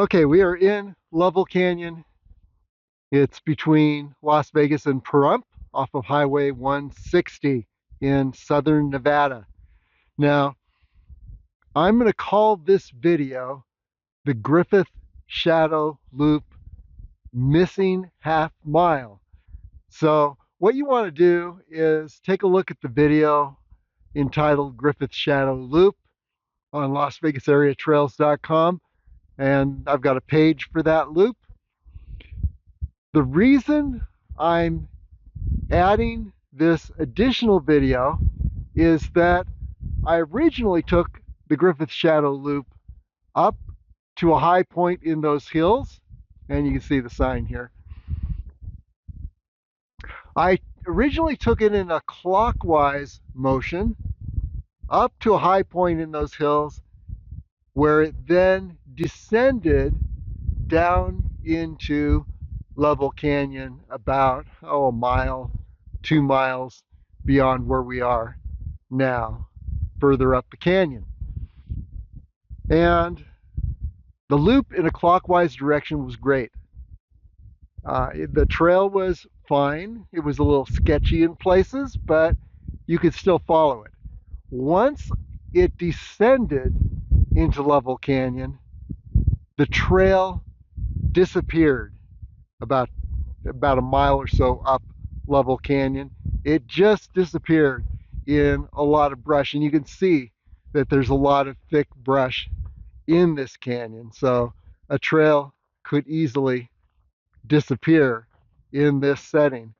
Okay, we are in Lovell Canyon. It's between Las Vegas and Pahrump off of Highway 160 in southern Nevada. Now, I'm going to call this video the Griffith Shadow Loop Missing Half Mile. So what you want to do is take a look at the video entitled Griffith Shadow Loop on LasVegasAreaTrails.com, and I've got a page for that loop. The reason I'm adding this additional video is that I originally took the Griffith Shadow Loop up to a high point in those hills, and you can see the sign here. I originally took it in a clockwise motion up to a high point in those hills, where it then descended down into Lovell Canyon about a mile, 2 miles beyond where we are now, further up the canyon. And the loop in a clockwise direction was great. The trail was fine. It was a little sketchy in places, but you could still follow it. Once it descended into Lovell Canyon, the trail disappeared about a mile or so up Lovell Canyon. It just disappeared in a lot of brush, and you can see that there's a lot of thick brush in this canyon. So a trail could easily disappear in this setting,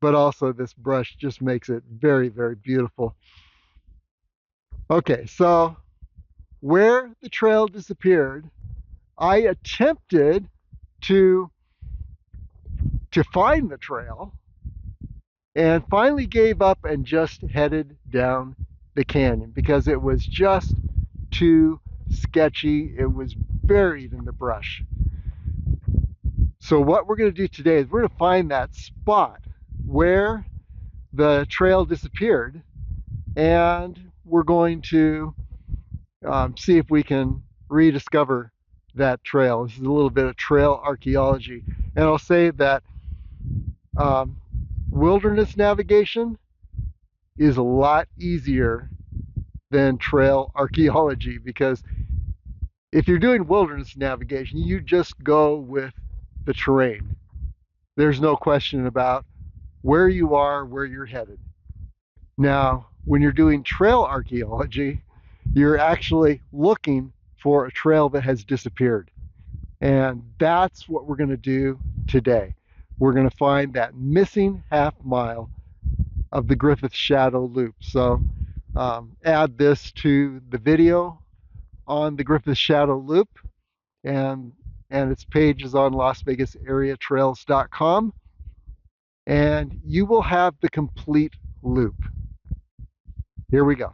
but also this brush just makes it very, very beautiful. Okay, so where the trail disappeared, I attempted to find the trail, and finally gave up and just headed down the canyon because it was just too sketchy. It was buried in the brush. So what we're going to do today is we're going to find that spot where the trail disappeared, and we're going to see if we can rediscover that trail. This is a little bit of trail archaeology, and I'll say that wilderness navigation is a lot easier than trail archaeology, because if you're doing wilderness navigation, you just go with the terrain. There's no question about where you are, where you're headed. Now, when you're doing trail archaeology, you're actually looking for a trail that has disappeared. And that's what we're going to do today. We're going to find that missing half mile of the Griffith Shadow Loop. So add this to the video on the Griffith Shadow Loop, and its page is on LasVegasAreaTrails.com, and you will have the complete loop. Here we go.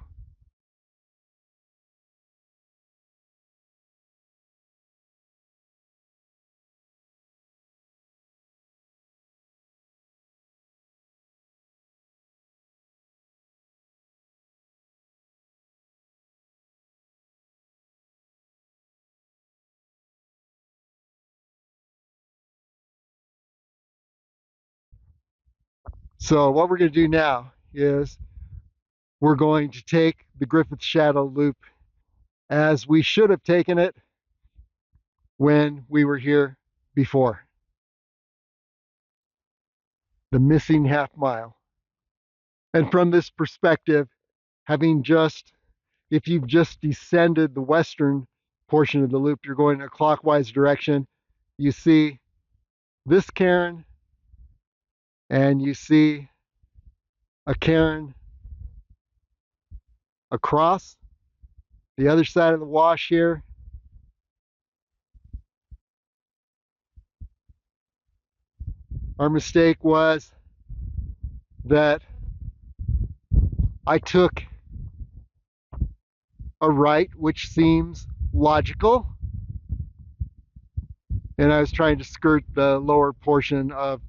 So what we're going to do now is we're going to take the Griffith Shadow Loop as we should have taken it when we were here before. The missing half mile. And from this perspective, having just, if you've just descended the western portion of the loop, you're going in a clockwise direction, you see this cairn, and you see a cairn across the other side of the wash here. Our mistake was that I took a right, which seems logical, and I was trying to skirt the lower portion of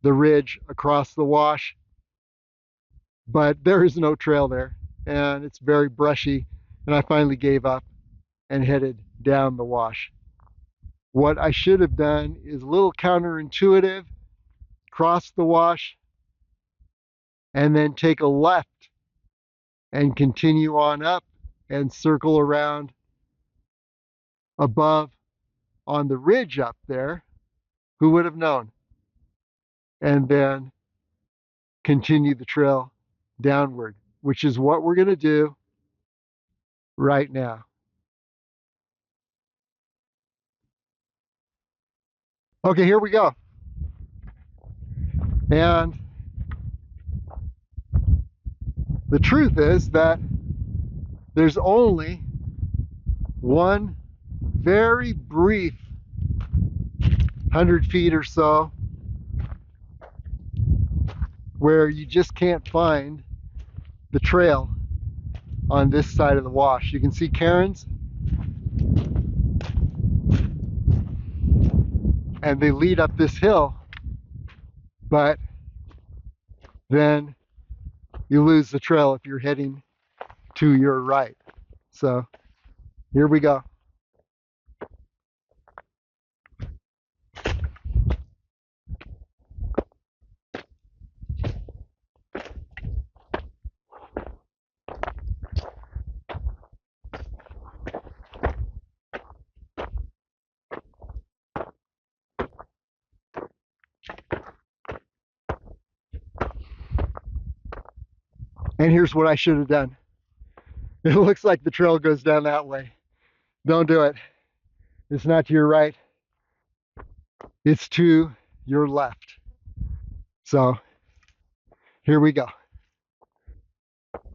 the ridge across the wash, but there is no trail there, and it's very brushy, and I finally gave up and headed down the wash. What I should have done is a little counterintuitive, cross the wash, and then take a left and continue on up and circle around above on the ridge up there. Who would have known? And then continue the trail downward, which is what we're going to do right now. Okay, here we go. And the truth is that there's only one very brief 100 feet or so where you just can't find the trail on this side of the wash. You can see cairns, and they lead up this hill, but then you lose the trail if you're heading to your right. So here we go. And here's what I should have done. It looks like the trail goes down that way. Don't do it. It's not to your right. It's to your left. So here we go.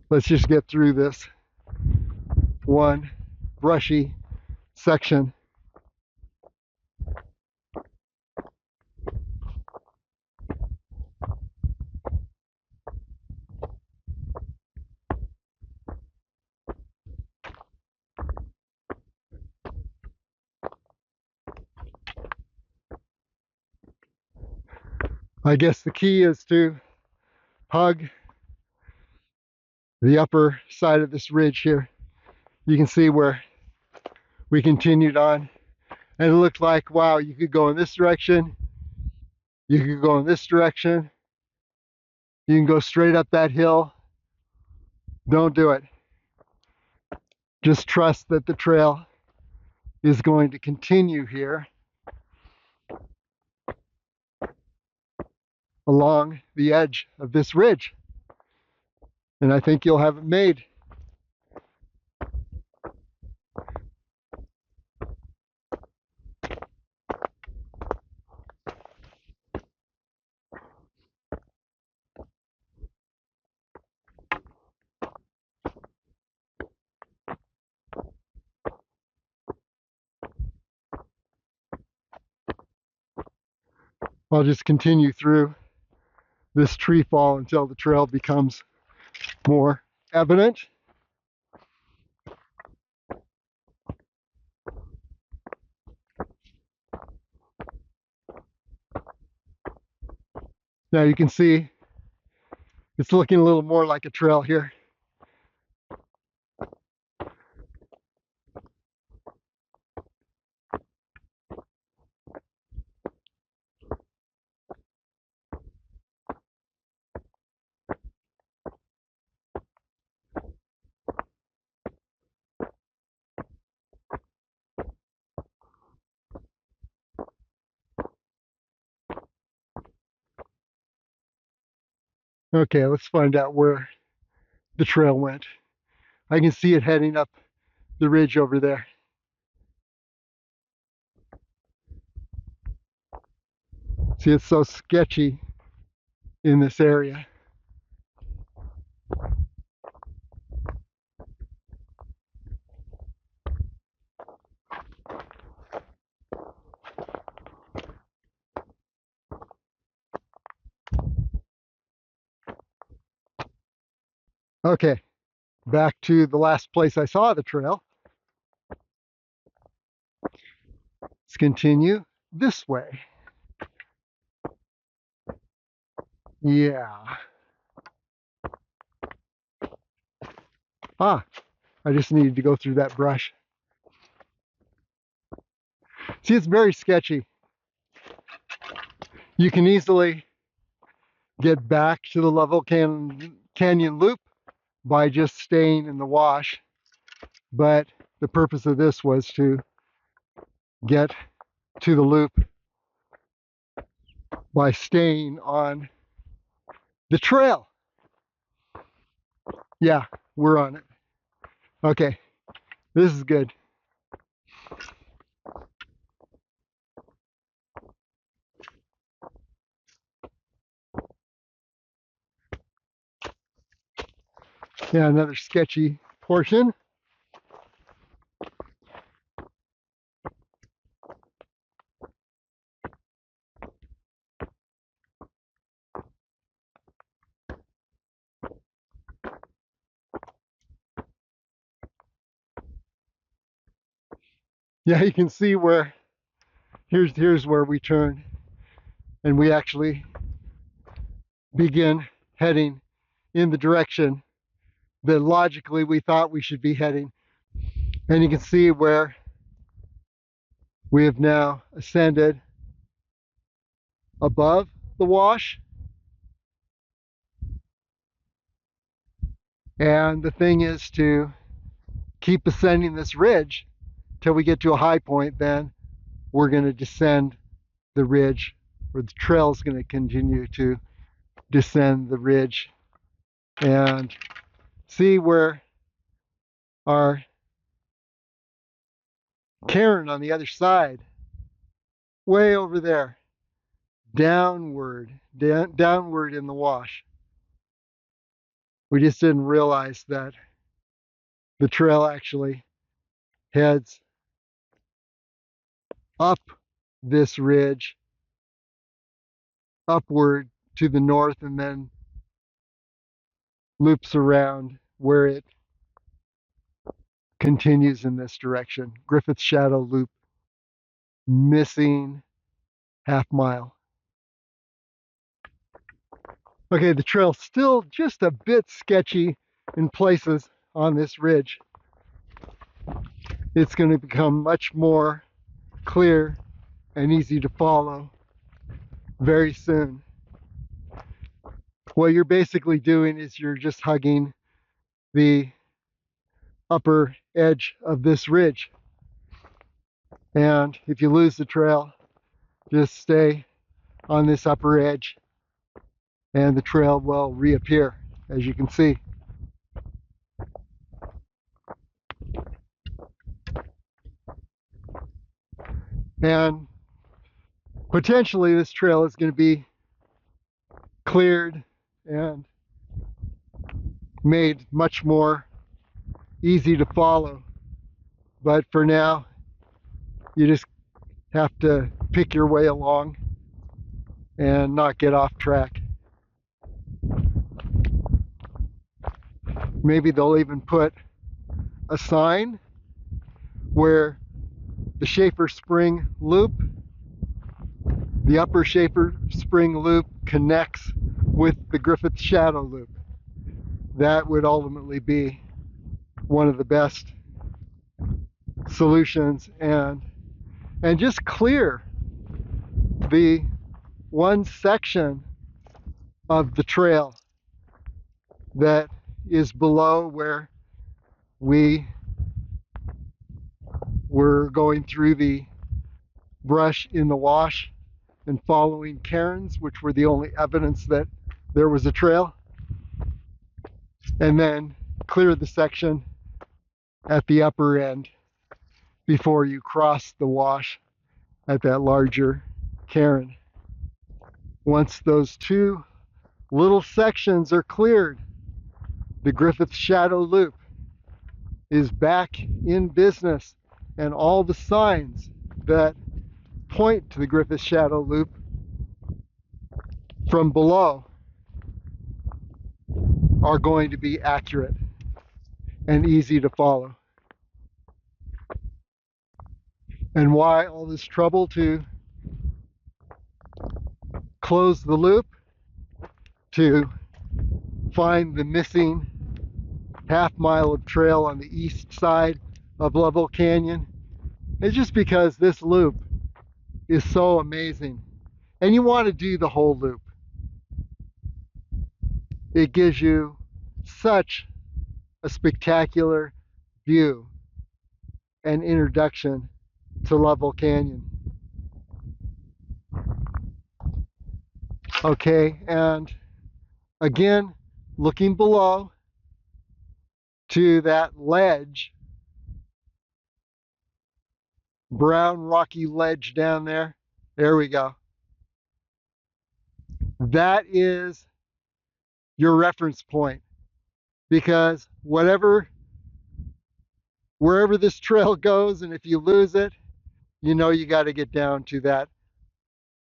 Let's just get through this one brushy section. I guess the key is to hug the upper side of this ridge here. You can see where we continued on, and it looked like, wow, you could go in this direction, you could go in this direction, you can go straight up that hill. Don't do it. Just trust that the trail is going to continue here along the edge of this ridge, and I think you'll have it made. I'll just continue through this tree fall until the trail becomes more evident. Now you can see it's looking a little more like a trail here. Okay, let's find out where the trail went. I can see it heading up the ridge over there. See, it's so sketchy in this area. Okay, back to the last place I saw the trail. Let's continue this way. Yeah. Ah, I just needed to go through that brush. See, it's very sketchy. You can easily get back to the Lovell Canyon Loop by just staying in the wash, but the purpose of this was to get to the loop by staying on the trail. Yeah, we're on it. Okay, this is good. Yeah, another sketchy portion. Yeah, you can see where here's where we turn and we actually begin heading in the direction that logically we thought we should be heading. And you can see where we have now ascended above the wash. And the thing is to keep ascending this ridge till we get to a high point. Then we're going to descend the ridge, or the trail is going to continue to descend the ridge, and see where our cairn on the other side, way over there, downward in the wash. We just didn't realize that the trail actually heads up this ridge, upward to the north, and then loops around where it continues in this direction. Griffith Shadow Loop, missing half mile. Okay, the trail's still just a bit sketchy in places on this ridge. It's going to become much more clear and easy to follow very soon. What you're basically doing is you're just hugging the upper edge of this ridge. And if you lose the trail, just stay on this upper edge and the trail will reappear, as you can see. And potentially this trail is going to be cleared and made much more easy to follow. But for now, you just have to pick your way along and not get off track. Maybe they'll even put a sign where the Schaefer Spring Loop, the upper Schaefer Spring Loop, connects with the Griffith Shadow Loop. That would ultimately be one of the best solutions, and just clear the one section of the trail that is below where we were going through the brush in the wash and following cairns, which were the only evidence that there was a trail, and then clear the section at the upper end before you cross the wash at that larger cairn. Once those two little sections are cleared, the Griffith Shadow Loop is back in business, and all the signs that point to the Griffith Shadow Loop from below are going to be accurate and easy to follow. And why all this trouble to close the loop? To find the missing half mile of trail on the east side of Lovell Canyon. It's just because this loop is so amazing. And you want to do the whole loop. It gives you such a spectacular view and introduction to Lovell Canyon. Okay, and again, looking below to that ledge, brown rocky ledge down there. There we go. That is your reference point, because wherever this trail goes, and if you lose it, you know you got to get down to that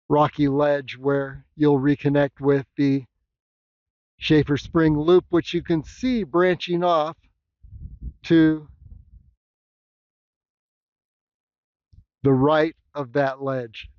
rocky ledge where you'll reconnect with the Schaefer Spring Loop, which you can see branching off to the right of that ledge.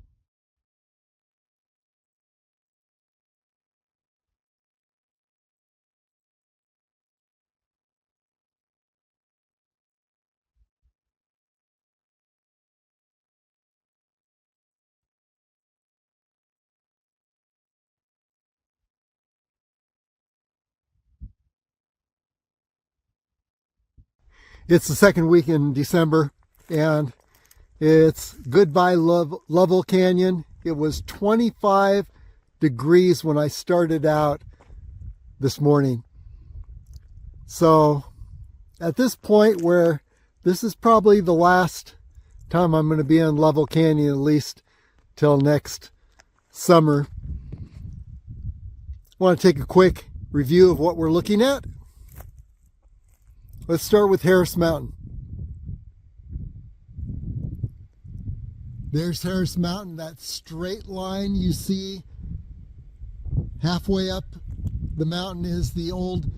It's the second week in December, and it's goodbye Lovell Canyon. It was 25 degrees when I started out this morning. So at this point, where this is probably the last time I'm going to be in Lovell Canyon, at least till next summer, I want to take a quick review of what we're looking at. Let's start with Harris Mountain. There's Harris Mountain, that straight line you see halfway up the mountain is the old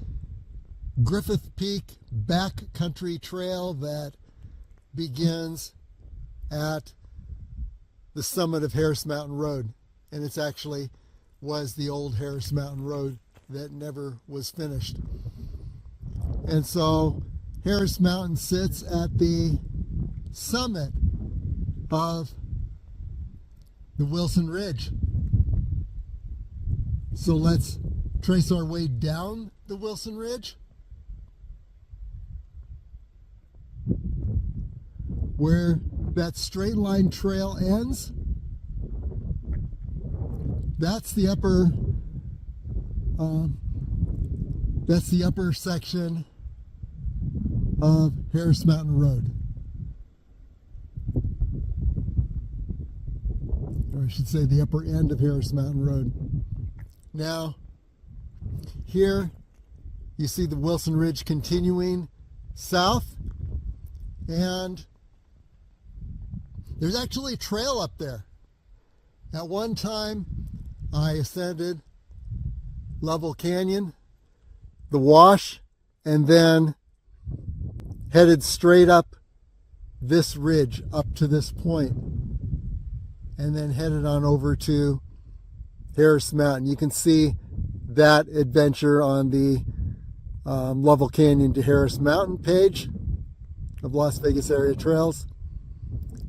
Griffith Peak backcountry trail that begins at the summit of Harris Mountain Road. And it's actually was the old Harris Mountain Road that never was finished. And so Harris Mountain sits at the summit of the Wilson Ridge. So let's trace our way down the Wilson Ridge, where that straight line trail ends. That's the upper section of Harris Mountain Road. Or I should say the upper end of Harris Mountain Road. Now, here you see the Wilson Ridge continuing south, and there's actually a trail up there. At one time, I ascended Lovell Canyon, the Wash, and then headed straight up this ridge up to this point, and then headed on over to Harris Mountain. You can see that adventure on the Lovell Canyon to Harris Mountain page of Las Vegas Area Trails.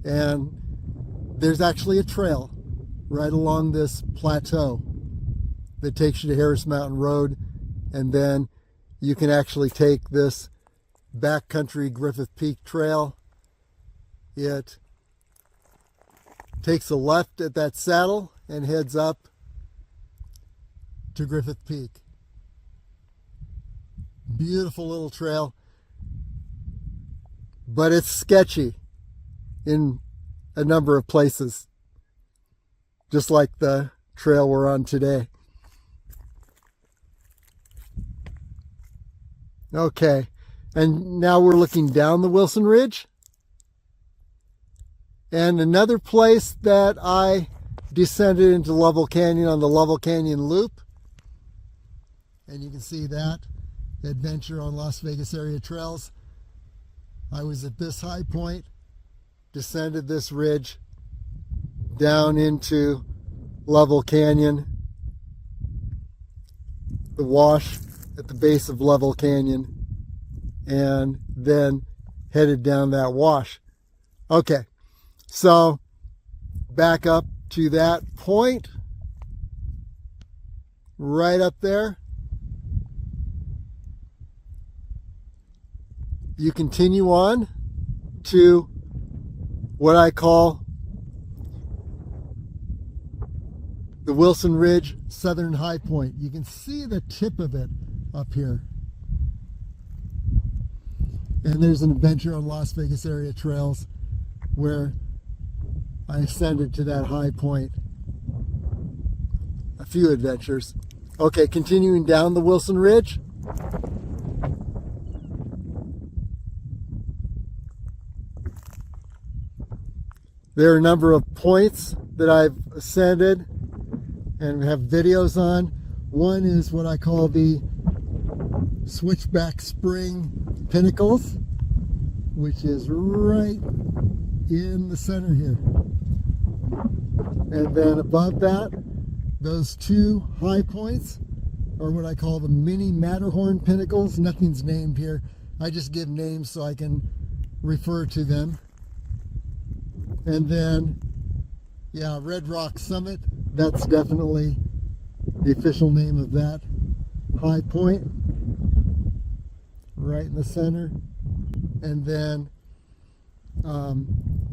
And there's actually a trail right along this plateau that takes you to Harris Mountain Road, and then you can actually take this backcountry Griffith Peak trail. It takes a left at that saddle and heads up to Griffith Peak. Beautiful little trail, but it's sketchy in a number of places, just like the trail we're on today. Okay, and now we're looking down the Wilson Ridge. And another place that I descended into Lovell Canyon on the Lovell Canyon Loop. And you can see that adventure on Las Vegas Area Trails. I was at this high point, descended this ridge down into Lovell Canyon, the Wash at the base of Lovell Canyon, and then headed down that wash. Okay, so back up to that point right up there. You continue on to what I call the Wilson Ridge Southern High Point. You can see the tip of it up here. And there's an adventure on Las Vegas area trails where I ascended to that high point. A few adventures. Okay, continuing down the Wilson Ridge. There are a number of points that I've ascended and have videos on. One is what I call the Switchback Spring Pinnacles, which is right in the center here. And then above that, those two high points are what I call the mini Matterhorn Pinnacles. Nothing's named here. I just give names so I can refer to them. And then, yeah, Red Rock Summit. That's definitely the official name of that high point, right in the center. And then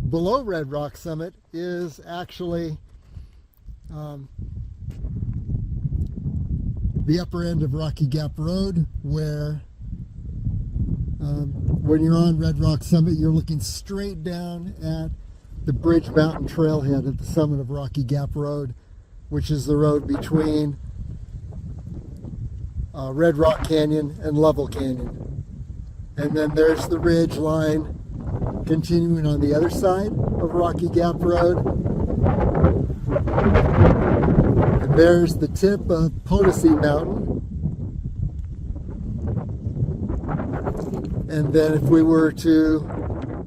below Red Rock Summit is actually the upper end of Rocky Gap Road, where when you're on Red Rock Summit, you're looking straight down at the Bridge Mountain Trailhead at the summit of Rocky Gap Road, which is the road between Red Rock Canyon and Lovell Canyon. And then there's the ridge line continuing on the other side of Rocky Gap Road. And there's the tip of Potosi Mountain. And then if we were to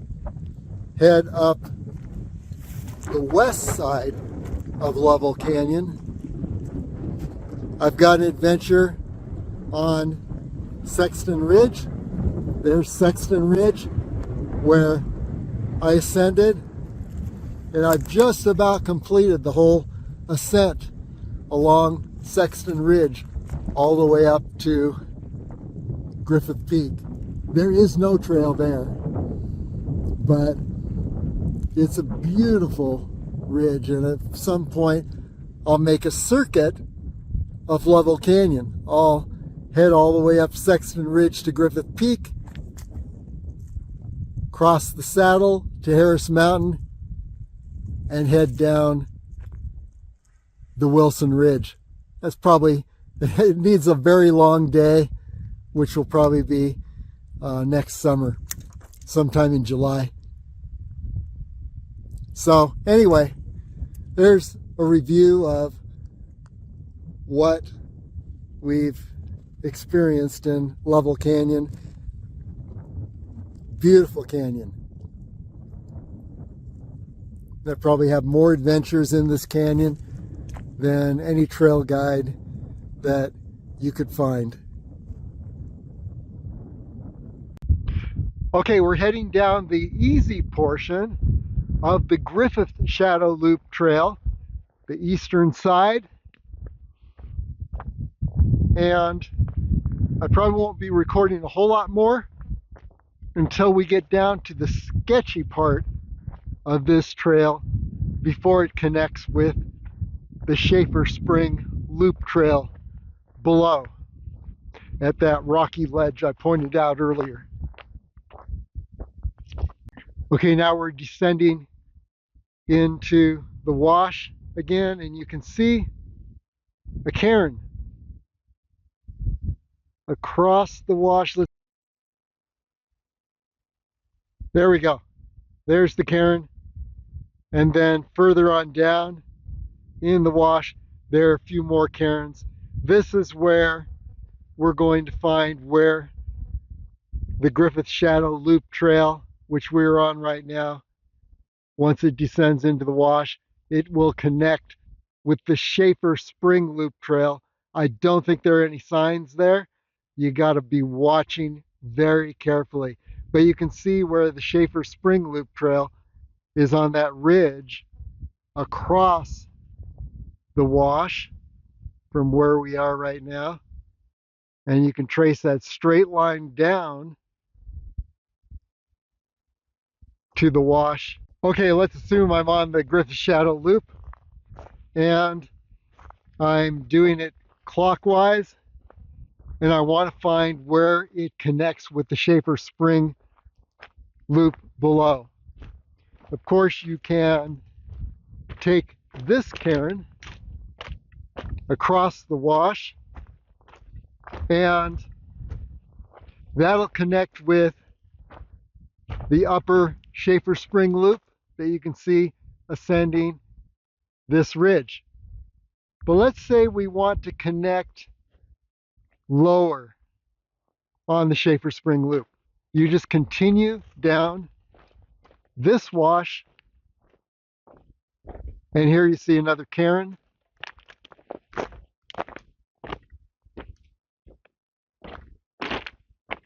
head up the west side of Lovell Canyon, I've got an adventure on Sexton Ridge. There's Sexton Ridge, where I ascended, and I've just about completed the whole ascent along Sexton Ridge all the way up to Griffith Peak. There is no trail there, but it's a beautiful ridge, and at some point I'll make a circuit of Lovell Canyon. I'll head all the way up Sexton Ridge to Griffith Peak, cross the saddle to Harris Mountain, and head down the Wilson Ridge. That's probably, it needs a very long day, which will probably be next summer, sometime in July. So anyway, there's a review of what we've experienced in Lovell Canyon. Beautiful canyon. I probably have more adventures in this canyon than any trail guide that you could find. Okay, we're heading down the easy portion of the Griffith Shadow Loop Trail, the eastern side. And I probably won't be recording a whole lot more until we get down to the sketchy part of this trail before it connects with the Schaefer Spring Loop Trail below at that rocky ledge I pointed out earlier. Okay, now we're descending into the wash again, and you can see a cairn across the wash. There we go. There's the cairn. And then further on down in the wash, there are a few more cairns. This is where we're going to find where the Griffith Shadow Loop Trail, which we're on right now, once it descends into the wash, it will connect with the Schaefer Spring Loop Trail. I don't think there are any signs there. You got to be watching very carefully. But you can see where the Schaefer Spring Loop Trail is on that ridge across the wash from where we are right now. And you can trace that straight line down to the wash. Okay, let's assume I'm on the Griffith Shadow Loop and I'm doing it clockwise, and I want to find where it connects with the Schaefer Spring Loop below. Of course, you can take this cairn across the wash, and that'll connect with the upper Schaefer Spring Loop that you can see ascending this ridge. But let's say we want to connect lower on the Schaefer Spring Loop. You just continue down this wash, and here you see another cairn.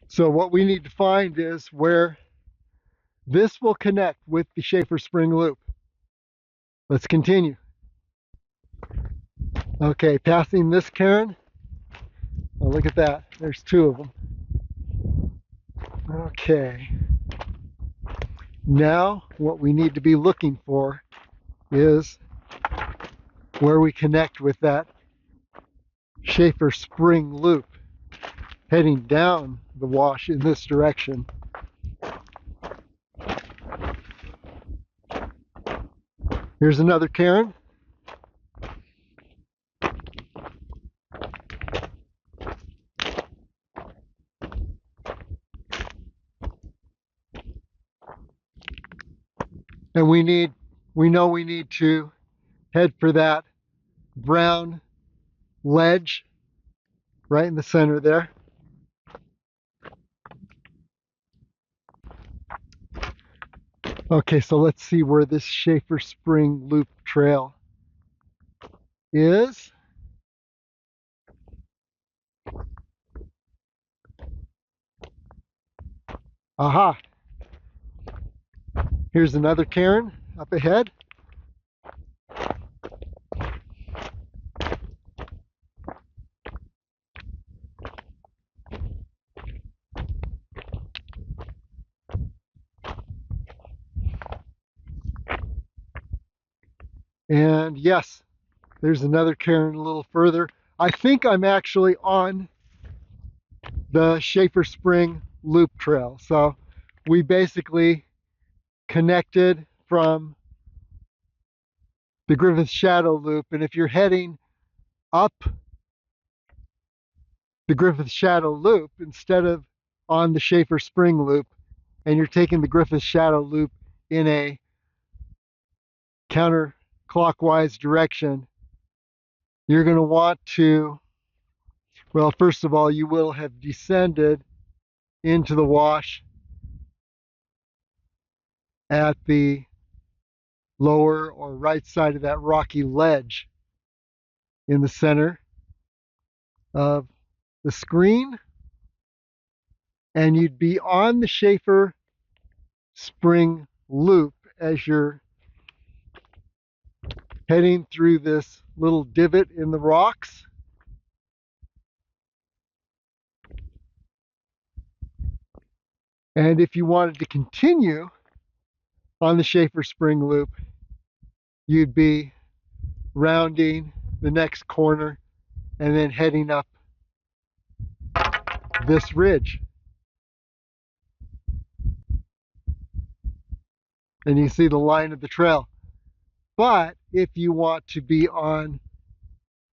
So what we need to find is where this will connect with the Schaefer Spring Loop. Let's continue. Okay, passing this cairn. Oh, look at that. There's two of them. Okay. Now what we need to be looking for is where we connect with that Schaefer Spring Loop, heading down the wash in this direction. Here's another cairn. And we know we need to head for that brown ledge right in the center there. Okay, so let's see where this Schaefer Spring Loop trail is. Aha! Here's another cairn up ahead. And yes, there's another cairn a little further. I think I'm actually on the Schaefer Spring Loop trail. So we basically connected from the Griffith Shadow Loop. And if you're heading up the Griffith Shadow Loop instead of on the Schaefer Spring Loop, and you're taking the Griffith Shadow Loop in a counterclockwise direction, you're going to want to, well, first of all, you will have descended into the wash at the lower or right side of that rocky ledge in the center of the screen, and you'd be on the Schaefer Spring Loop as you're heading through this little divot in the rocks. And if you wanted to continue on the Schaefer Spring Loop, you'd be rounding the next corner and then heading up this ridge. And you see the line of the trail. But if you want to be on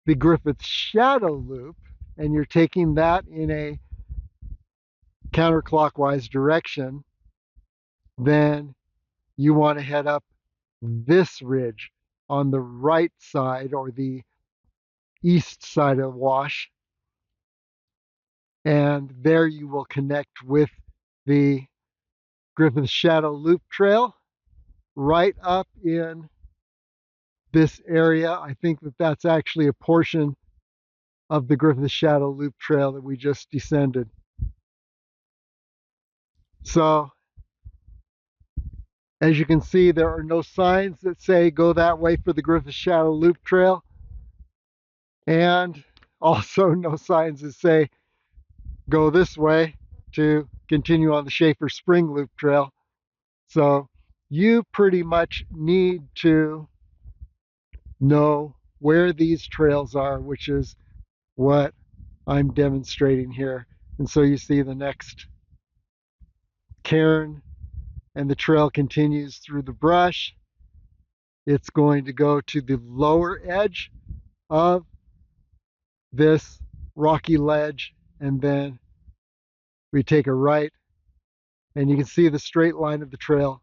the Griffith Shadow Loop and you're taking that in a counterclockwise direction, then you want to head up this ridge on the right side or the east side of the wash. And there you will connect with the Griffith Shadow Loop trail right up in this area. I think that that's actually a portion of the Griffith Shadow Loop trail that we just descended. So As you can see, there are no signs that say go that way for the Griffith Shadow Loop Trail, and also no signs that say go this way to continue on the Schaefer Spring Loop Trail. So you pretty much need to know where these trails are, which is what I'm demonstrating here. And so you see the next cairn, and the trail continues through the brush. It's going to go to the lower edge of this rocky ledge, and then we take a right, and you can see the straight line of the trail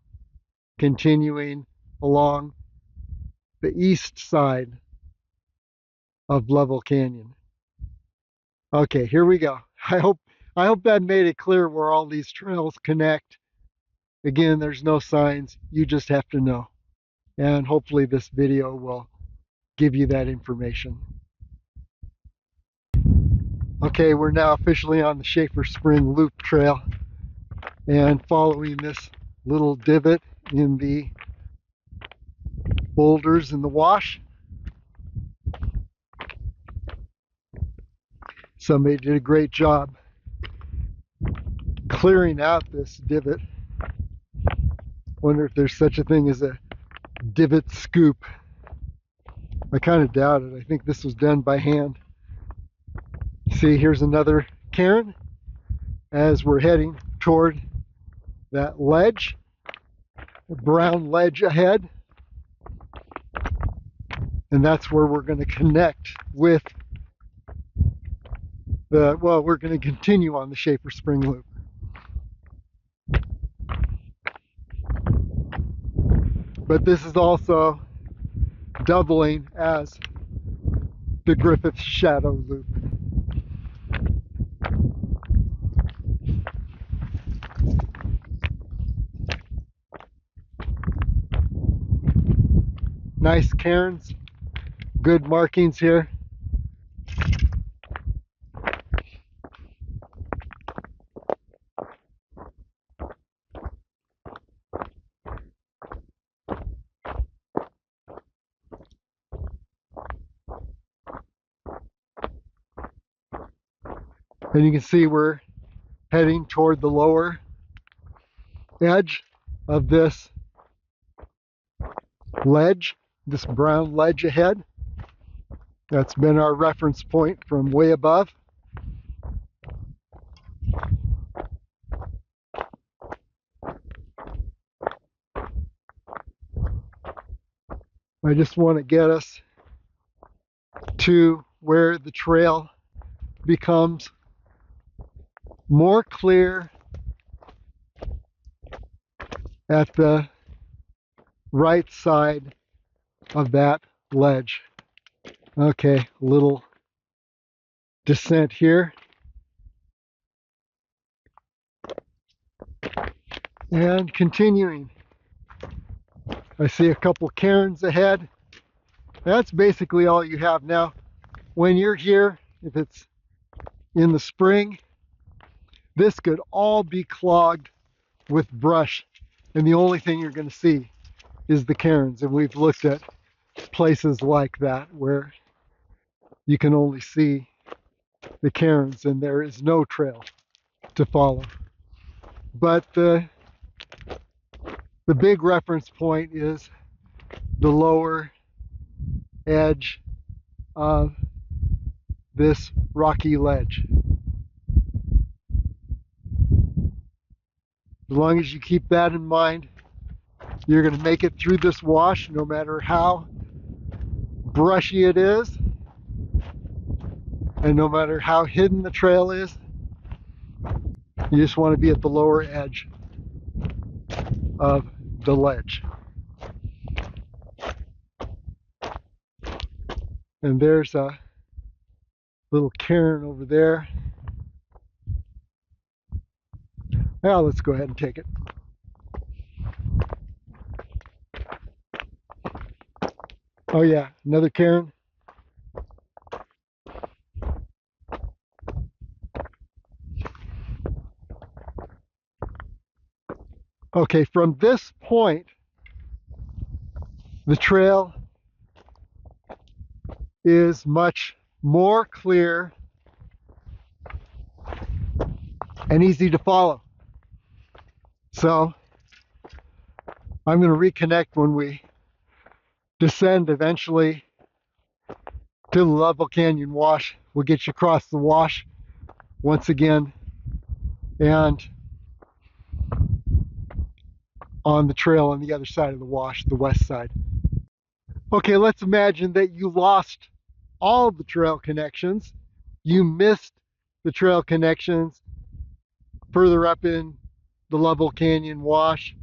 continuing along the east side of Lovell Canyon. Okay, here we go. I hope that made it clear where all these trails connect. Again, there's no signs, you just have to know. And hopefully this video will give you that information. Okay, we're now officially on the Schaefer Spring Loop Trail and following this little divot in the boulders in the wash. Somebody did a great job clearing out this divot. Wonder if there's such a thing as a divot scoop. I kind of doubt it. I think this was done by hand. See, here's another cairn as we're heading toward that ledge, the brown ledge ahead. And that's where we're going to connect with the, well, we're going to continue on the Schaefer Spring Loop. But this is also doubling as the Griffith Shadow Loop. Nice cairns, good markings here. And you can see we're heading toward the lower edge of this ledge, this brown ledge ahead. That's been our reference point from way above. I just want to get us to where the trail becomes more clear at the right side of that ledge. Okay, a little descent here. And continuing. I see a couple cairns ahead. That's basically all you have now. When you're here, if it's in the spring, this could all be clogged with brush, and the only thing you're going to see is the cairns. And we've looked at places like that where you can only see the cairns and there is no trail to follow. But the big reference point is the lower edge of this rocky ledge. As long as you keep that in mind, you're going to make it through this wash no matter how brushy it is and no matter how hidden the trail is. You just want to be at the lower edge of the ledge. And there's a little cairn over there. Now let's go ahead and take it. Oh yeah, another cairn. Okay, from this point, The trail is much more clear and easy to follow. So I'm going to reconnect when we descend eventually to the Lovell Canyon Wash. We'll get you across the wash once again and on the trail on the other side of the wash, the west side. Okay, let's imagine that you lost all of the trail connections. You missed the trail connections further up in the Lovell Canyon Wash.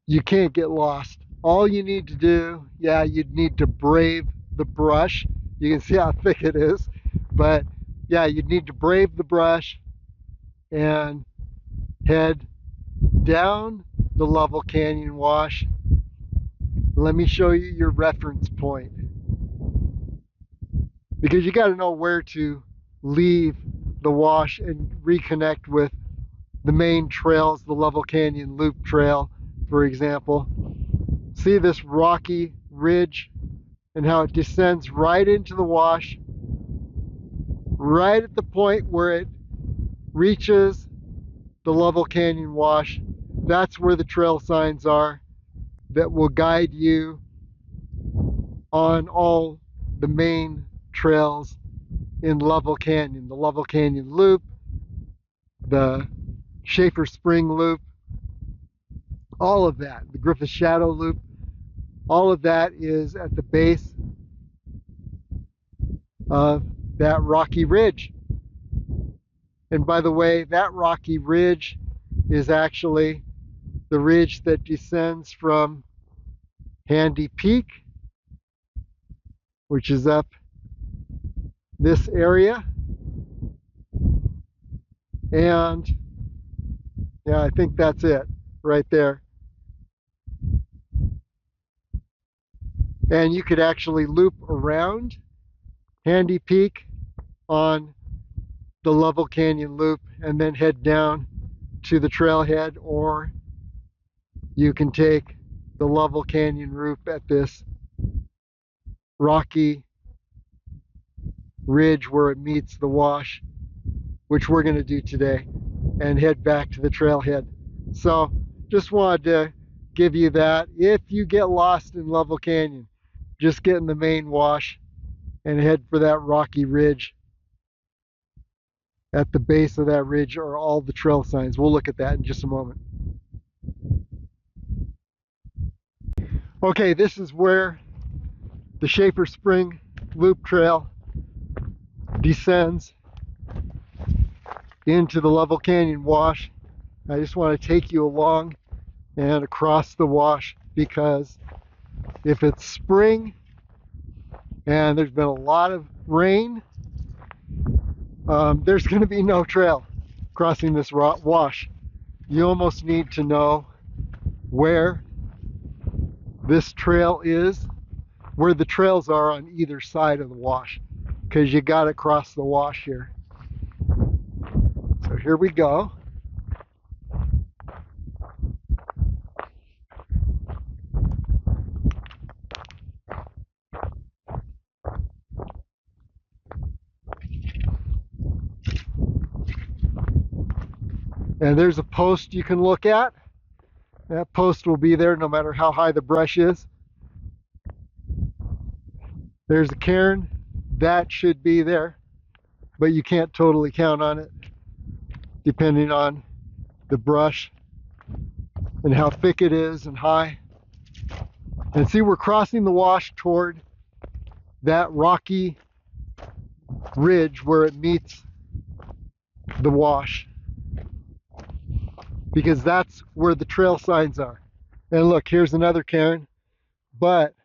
You can't get lost. All you need to do, yeah, you'd need to brave the brush. You can see how thick it is, but yeah, you'd need to brave the brush and head down the Lovell Canyon Wash. Let me show you your reference point, because you got to know where to leave the wash and reconnect with the main trails, the Lovell Canyon Loop Trail, for example. See this rocky ridge and how it descends right into the wash, right at the point where it reaches the Lovell Canyon Wash. That's where the trail signs are that will guide you on all the main trails in Lovell Canyon. The Lovell Canyon Loop, the Schaefer Spring Loop, all of that, the Griffith Shadow Loop, all of that is at the base of that rocky ridge. And by the way, that rocky ridge is actually the ridge that descends from Handy Peak, which is up this area. And yeah, I think that's it right there. And you could actually loop around Handy Peak on the Lovell Canyon Loop and then head down to the trailhead, or you can take the Lovell Canyon Loop at this rocky ridge where it meets the wash, which we're going to do today, and head back to the trailhead. So just wanted to give you that. If you get lost in Lovell Canyon, just get in the main wash and head for that rocky ridge. At the base of that ridge are all the trail signs. We'll look at that in just a moment. Okay, this is where the Schaefer Spring Loop Trail descends into the Lovell Canyon Wash. I just want to take you along and across the wash, because if it's spring and there's been a lot of rain, there's going to be no trail crossing this wash. You almost need to know where this trail is, where the trails are on either side of the wash, because you got to cross the wash here. So here we go. And there's a post you can look at. That post will be there no matter how high the brush is. There's a cairn. That should be there, but you can't totally count on it, depending on the brush and how thick it is and high. And see, we're crossing the wash toward that rocky ridge where it meets the wash, because that's where the trail signs are. And look, here's another cairn, but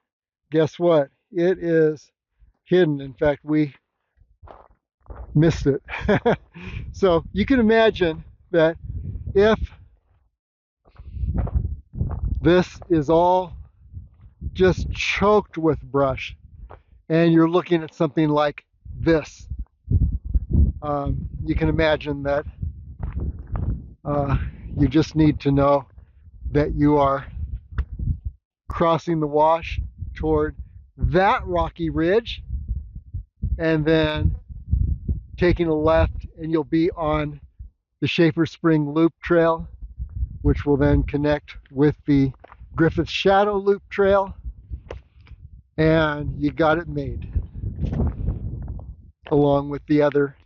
guess what? It is hidden. In fact, we missed it. So you can imagine that if this is all just choked with brush and you're looking at something like this, you can imagine that you just need to know that you are crossing the wash toward that rocky ridge, and then taking a left, and you'll be on the Schaefer Spring Loop trail, which will then connect with the Griffith Shadow Loop trail, and you got it made, along with the other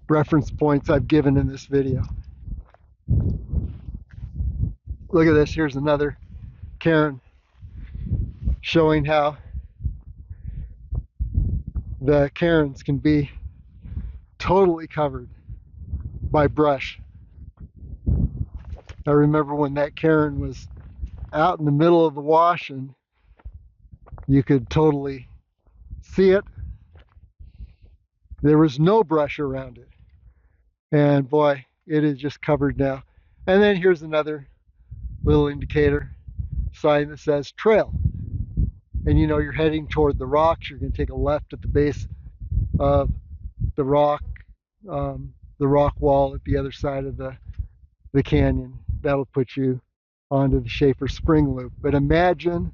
reference points I've given in this video. Look at this, here's another cairn showing how the cairns can be totally covered by brush. I remember when that cairn was out in the middle of the wash and you could totally see it. There was no brush around it. And boy, it is just covered now. And then here's another little indicator sign that says trail. And you know you're heading toward the rocks. You're going to take a left at the base of the rock wall at the other side of the canyon. That'll put you onto the Schaefer Spring Loop. But imagine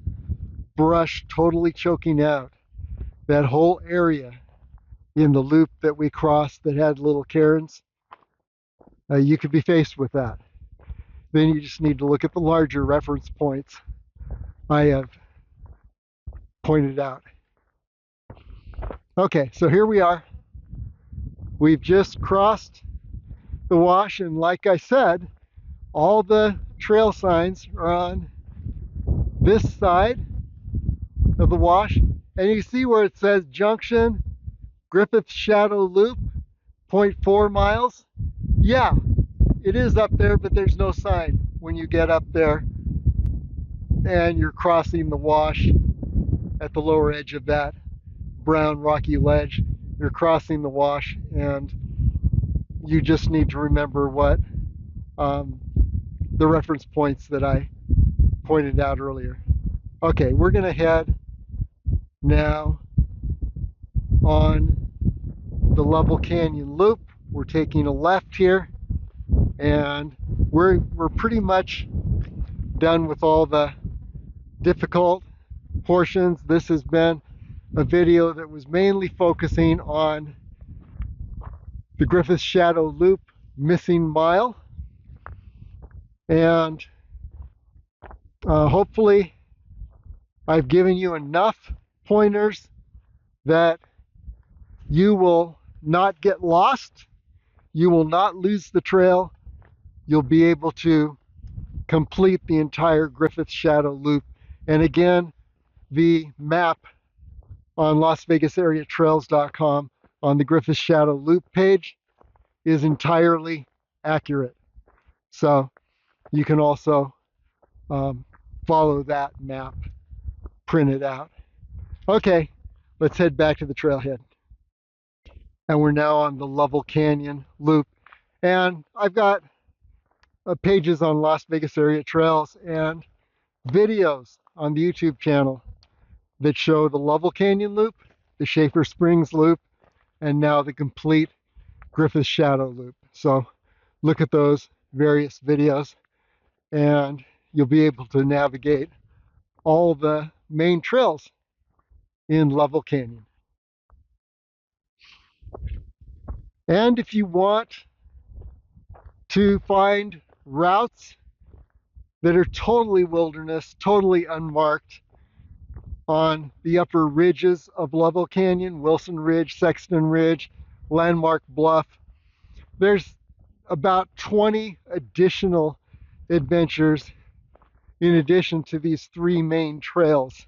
brush totally choking out that whole area in the loop that we crossed that had little cairns. You could be faced with that. Then you just need to look at the larger reference points I have pointed out. Okay, so here we are. We've just crossed the wash, and like I said, all the trail signs are on this side of the wash, and you see where it says junction Griffith Shadow Loop 0.4 miles. Yeah, it is up there, but there's no sign when you get up there and you're crossing the wash at the lower edge of that brown rocky ledge. You're crossing the wash, and you just need to remember what the reference points that I pointed out earlier. Okay, we're going to head now on the Lovell Canyon Loop. We're taking a left here, and we're pretty much done with all the difficult portions. This has been a video that was mainly focusing on the Griffith Shadow Loop missing mile, and hopefully I've given you enough pointers that you will not get lost, you will not lose the trail, you'll be able to complete the entire Griffith Shadow Loop. And again, the map on LasVegasAreaTrails.com on the Griffith Shadow Loop page is entirely accurate. So you can also follow that map, print it out. Okay, let's head back to the trailhead. And we're now on the Lovell Canyon Loop. And I've got pages on Las Vegas Area Trails and videos on the YouTube channel that show the Lovell Canyon Loop, the Schaefer Springs Loop, and now the complete Griffith Shadow Loop. So look at those various videos and you'll be able to navigate all the main trails in Lovell Canyon. And if you want to find routes that are totally wilderness, totally unmarked on the upper ridges of Lovell Canyon, Wilson Ridge, Sexton Ridge, Landmark Bluff, there's about 20 additional adventures in addition to these three main trails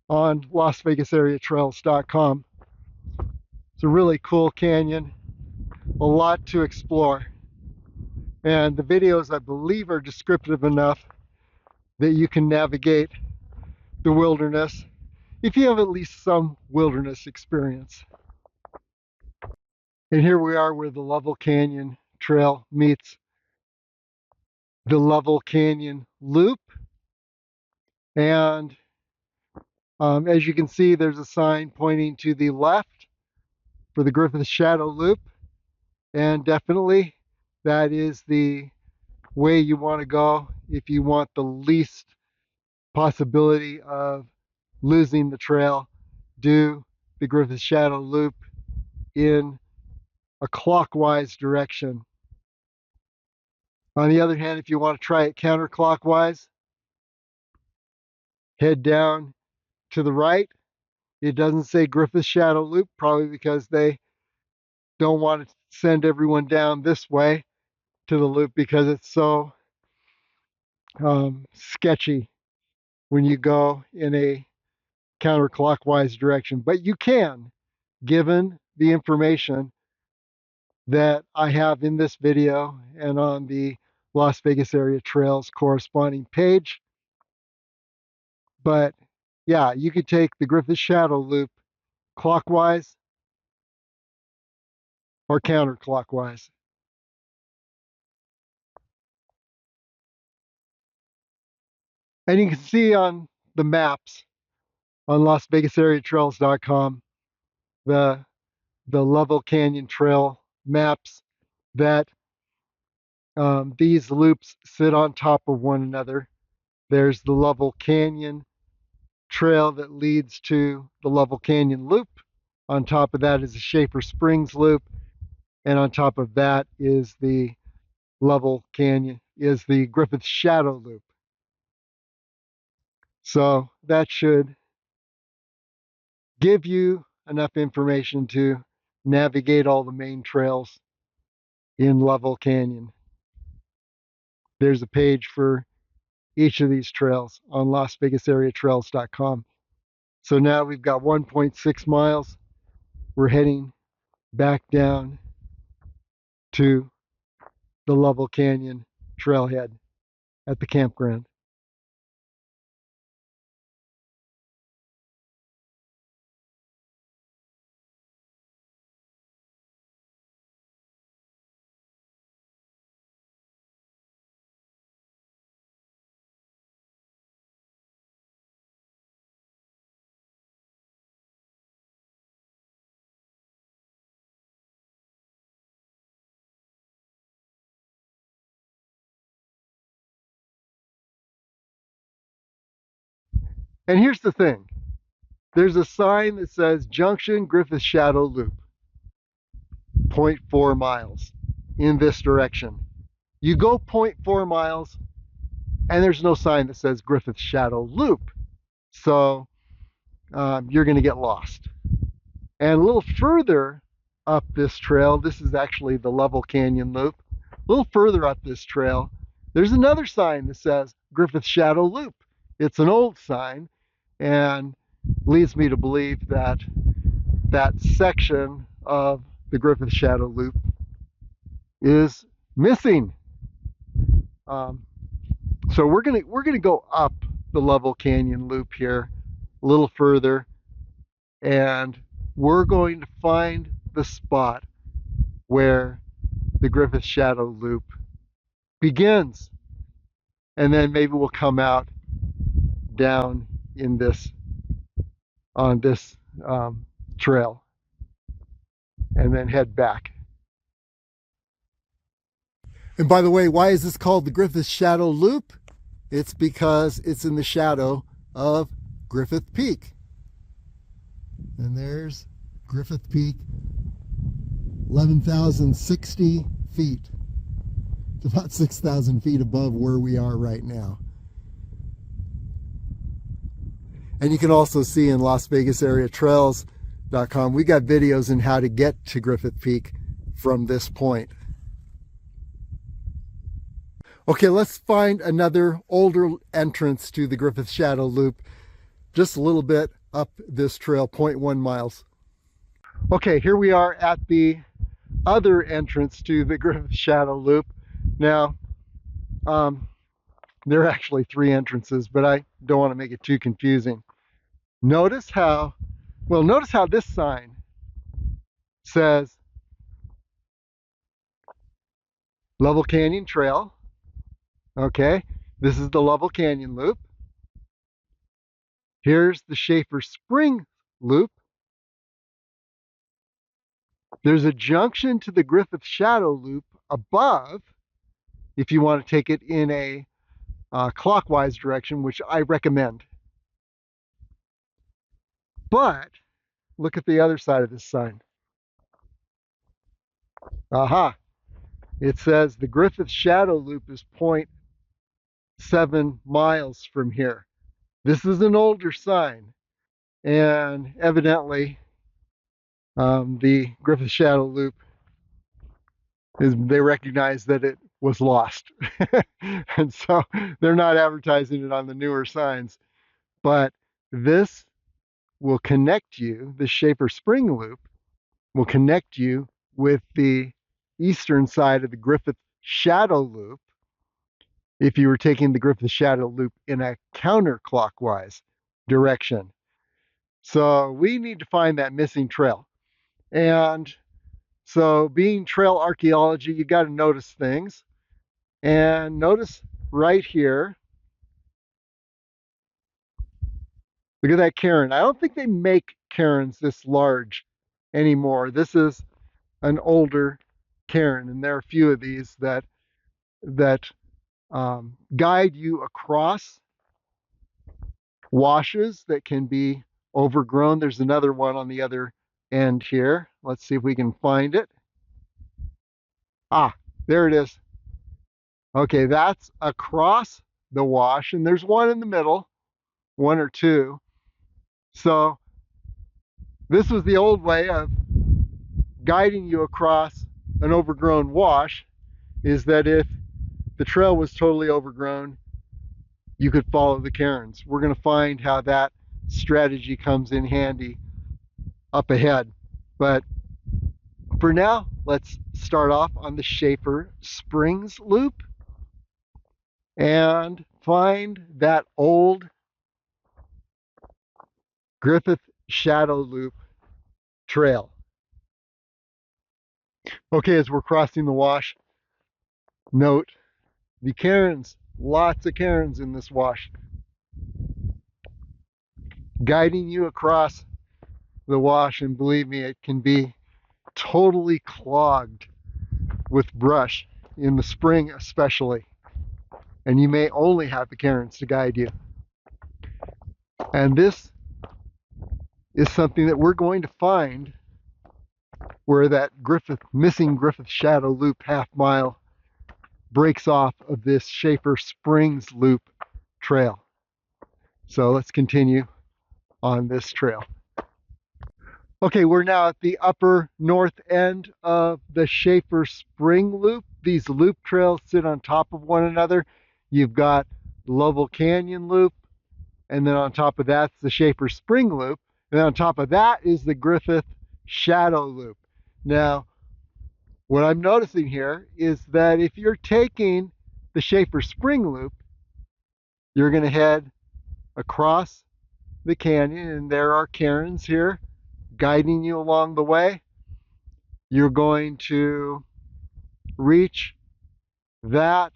on LasVegasAreaTrails.com. It's a really cool canyon, a lot to explore, and the videos I believe are descriptive enough that you can navigate the wilderness if you have at least some wilderness experience. And here we are where the Lovell Canyon Trail meets the Lovell Canyon Loop. And as you can see, there's a sign pointing to the left for the Griffith Shadow Loop. And definitely that is the way you want to go if you want the least possibility of losing the trail. Do the Griffith Shadow Loop in a clockwise direction. On the other hand, if you want to try it counterclockwise, head down to the right. It doesn't say Griffith Shadow Loop, probably because they don't want to send everyone down this way to the loop because it's so sketchy when you go in a counterclockwise direction. But you can, given the information that I have in this video and on the Las Vegas Area Trails corresponding page. But yeah, you could take the Griffith Shadow Loop clockwise or counterclockwise. And you can see on the maps on LasVegasAreaTrails.com the Lovell Canyon Trail maps that these loops sit on top of one another. There's the Lovell Canyon Trail that leads to the Lovell Canyon Loop. On top of that is the Schaefer Springs Loop. And on top of that is the Lovell Canyon, is the Griffith Shadow Loop. So that should give you enough information to navigate all the main trails in Lovell Canyon. There's a page for each of these trails on LasVegasAreaTrails.com. So now we've got 1.6 miles. We're heading back down to the Lovell Canyon trailhead at the campground. And here's the thing. There's a sign that says Junction Griffith Shadow Loop, 0.4 miles in this direction. You go 0.4 miles and there's no sign that says Griffith Shadow Loop. So you're going to get lost. And a little further up this trail, this is actually the Lovell Canyon Loop. A little further up this trail, there's another sign that says Griffith Shadow Loop. It's an old sign and leads me to believe that that section of the Griffith Shadow Loop is missing. So we're gonna go up the Lovell Canyon Loop here a little further, and we're going to find the spot where the Griffith Shadow Loop begins, and then maybe we'll come out down in this on this trail and then head back. And by the way, why is this called the Griffith Shadow Loop? It's because it's in the shadow of Griffith Peak. And there's Griffith Peak, 11,060 feet. It's about 6,000 feet above where we are right now. And you can also see in LasVegasAreaTrails.com, we got videos on how to get to Griffith Peak from this point. Okay, let's find another older entrance to the Griffith Shadow Loop, just a little bit up this trail, 0.1 miles. Okay, here we are at the other entrance to the Griffith Shadow Loop. Now, there are actually three entrances, but I don't want to make it too confusing. Notice how this sign says Lovell Canyon Trail. Okay, this is the Lovell Canyon Loop. Here's the Schaefer Springs Loop. There's a junction to the Griffith Shadow Loop above, if you want to take it in a clockwise direction, which I recommend. But look at the other side of this sign. Aha! It says the Griffith Shadow Loop is 0.7 miles from here. This is an older sign, and evidently the Griffith Shadow Loop they recognize that it was lost. And so they're not advertising it on the newer signs. But this will connect you, the Schaefer Spring Loop will connect you with the eastern side of the Griffith Shadow Loop if you were taking the Griffith Shadow Loop in a counterclockwise direction. So we need to find that missing trail. And so being trail archaeology, you got to notice things. And notice right here, look at that cairn. I don't think they make cairns this large anymore. This is an older cairn, and there are a few of these that guide you across washes that can be overgrown. There's another one on the other end here. Let's see if we can find it. Ah, there it is. Okay, that's across the wash, and there's one in the middle, one or two. So this was the old way of guiding you across an overgrown wash, is that if the trail was totally overgrown, you could follow the cairns. We're going to find how that strategy comes in handy up ahead. But for now, let's start off on the Schaefer Springs Loop and find that old Griffith Shadow Loop trail. Okay, as we're crossing the wash, note the cairns, lots of cairns in this wash, guiding you across the wash, and believe me, it can be totally clogged with brush in the spring especially, and you may only have the cairns to guide you. And this is something that we're going to find where that missing Griffith Shadow Loop half mile breaks off of this Schaefer Springs Loop trail. So let's continue on this trail. Okay, we're now at the upper north end of the Schaefer Spring Loop. These loop trails sit on top of one another. You've got Lovell Canyon Loop, and then on top of that's the Schaefer Spring Loop, and then on top of that is the Griffith Shadow Loop. Now, what I'm noticing here is that if you're taking the Schaefer Spring Loop, you're going to head across the canyon, and there are cairns here guiding you along the way. You're going to reach that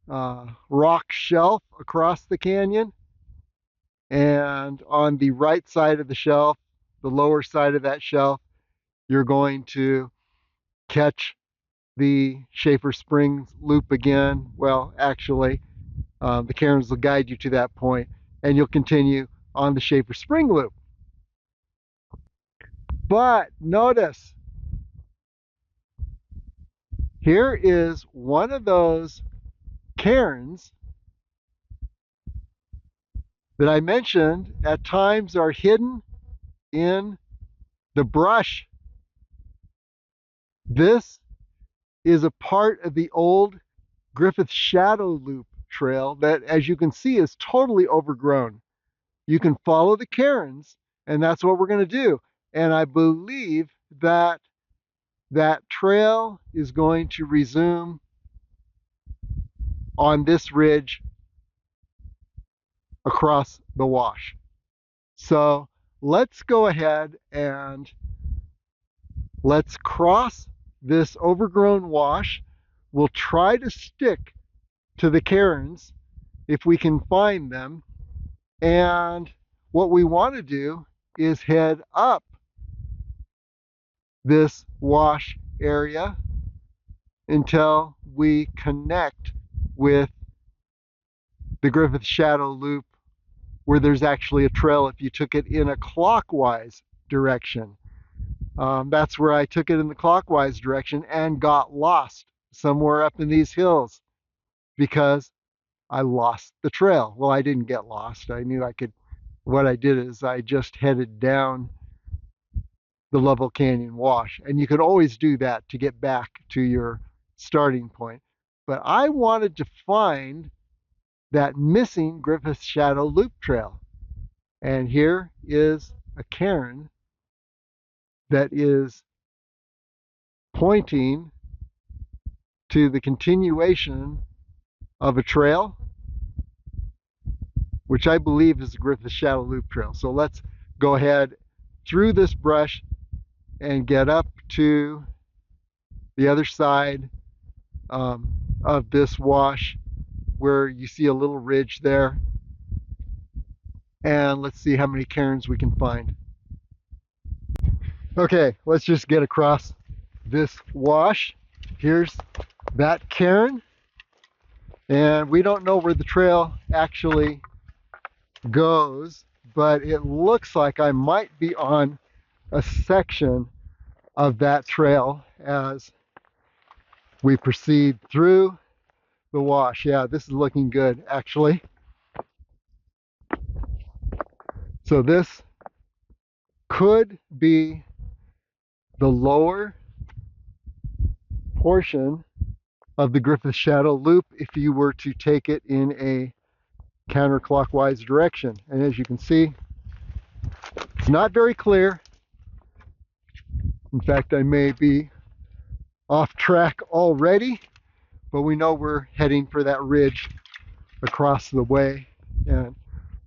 rock shelf across the canyon, and on the right side of the shelf, the lower side of that shelf, you're going to catch the Schaefer Springs Loop again. Well, actually, the cairns will guide you to that point, and you'll continue on the Schaefer Spring Loop. But notice, here is one of those cairns that I mentioned at times are hidden in the brush. This is a part of the old Griffith Shadow Loop trail that, as you can see, is totally overgrown. You can follow the cairns, and that's what we're going to do. And I believe that that trail is going to resume on this ridge across the wash. So let's go ahead and let's cross this overgrown wash. We'll try to stick to the cairns if we can find them. And what we want to do is head up this wash area until we connect with the Griffith Shadow Loop where there's actually a trail if you took it in a clockwise direction. That's where I took it in the clockwise direction and got lost somewhere up in these hills because I lost the trail. Well, I didn't get lost. I knew I could. What I did is I just headed down the Lovell Canyon Wash, and you could always do that to get back to your starting point. But I wanted to find that missing Griffith Shadow Loop trail. And here is a cairn that is pointing to the continuation of a trail, which I believe is the Griffith Shadow Loop trail. So let's go ahead through this brush and get up to the other side of this wash where you see a little ridge there. And let's see how many cairns we can find. Okay, let's just get across this wash. Here's that cairn. And we don't know where the trail actually goes, but it looks like I might be on a section of that trail as we proceed through the wash. Yeah, this is looking good, actually. So this could be the lower portion of the Griffith Shadow Loop if you were to take it in a counterclockwise direction. And as you can see, it's not very clear. In fact, I may be off track already, but we know we're heading for that ridge across the way, and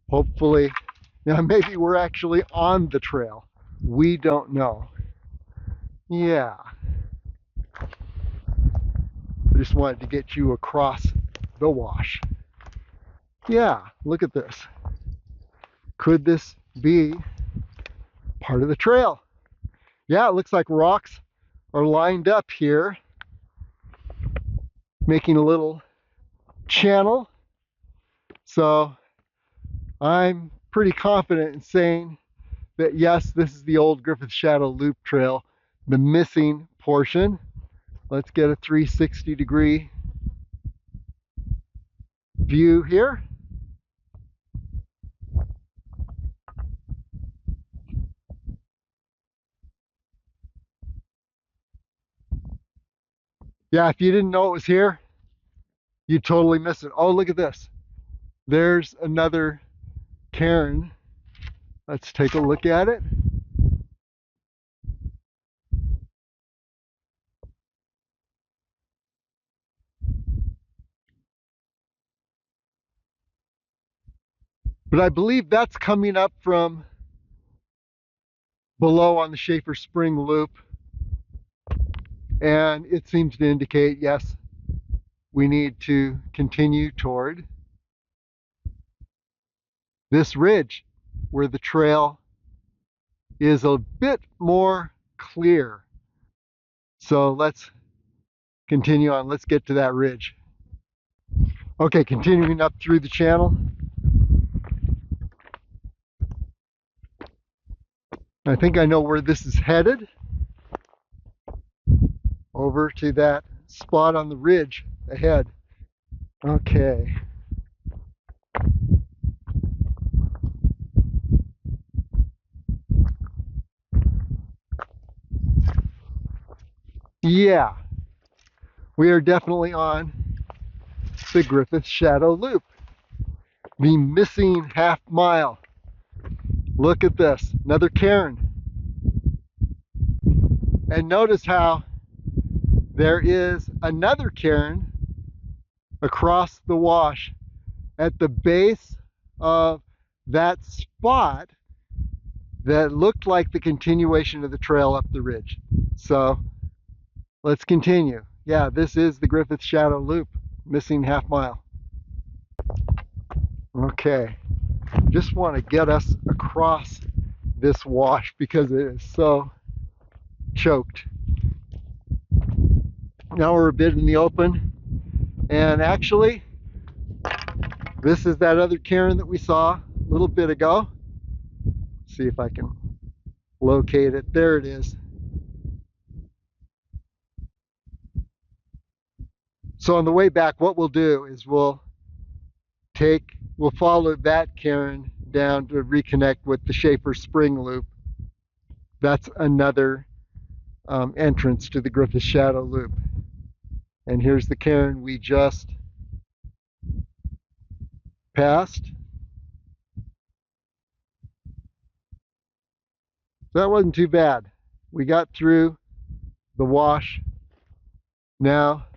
hopefully, maybe we're actually on the trail. We don't know. Yeah. I just wanted to get you across the wash. Yeah, look at this. Could this be part of the trail? Yeah, it looks like rocks are lined up here, making a little channel. So I'm pretty confident in saying that yes, this is the old Griffith Shadow Loop trail, the missing portion. Let's get a 360-degree view here. Yeah, if you didn't know it was here, you totally missed it. Oh, look at this. There's another cairn. Let's take a look at it. But I believe that's coming up from below on the Schaefer Spring Loop. And it seems to indicate, yes, we need to continue toward this ridge where the trail is a bit more clear. So let's continue on. Let's get to that ridge. Okay, continuing up through the channel. I think I know where this is headed. Over to that spot on the ridge ahead. Okay. Yeah, we are definitely on the Griffith Shadow Loop. The missing half mile. Look at this, another cairn. And notice how there is another cairn across the wash at the base of that spot that looked like the continuation of the trail up the ridge. So let's continue. Yeah, this is the Griffith Shadow Loop, missing half mile. Okay, just want to get us across this wash because it is so choked. Now we're a bit in the open. And actually, this is that other cairn that we saw a little bit ago. Let's see if I can locate it. There it is. So on the way back, what we'll do is we'll follow that cairn down to reconnect with the Schaefer Spring Loop. That's another entrance to the Griffith Shadow Loop. And here's the cairn we just passed. That wasn't too bad. We got through the wash. Now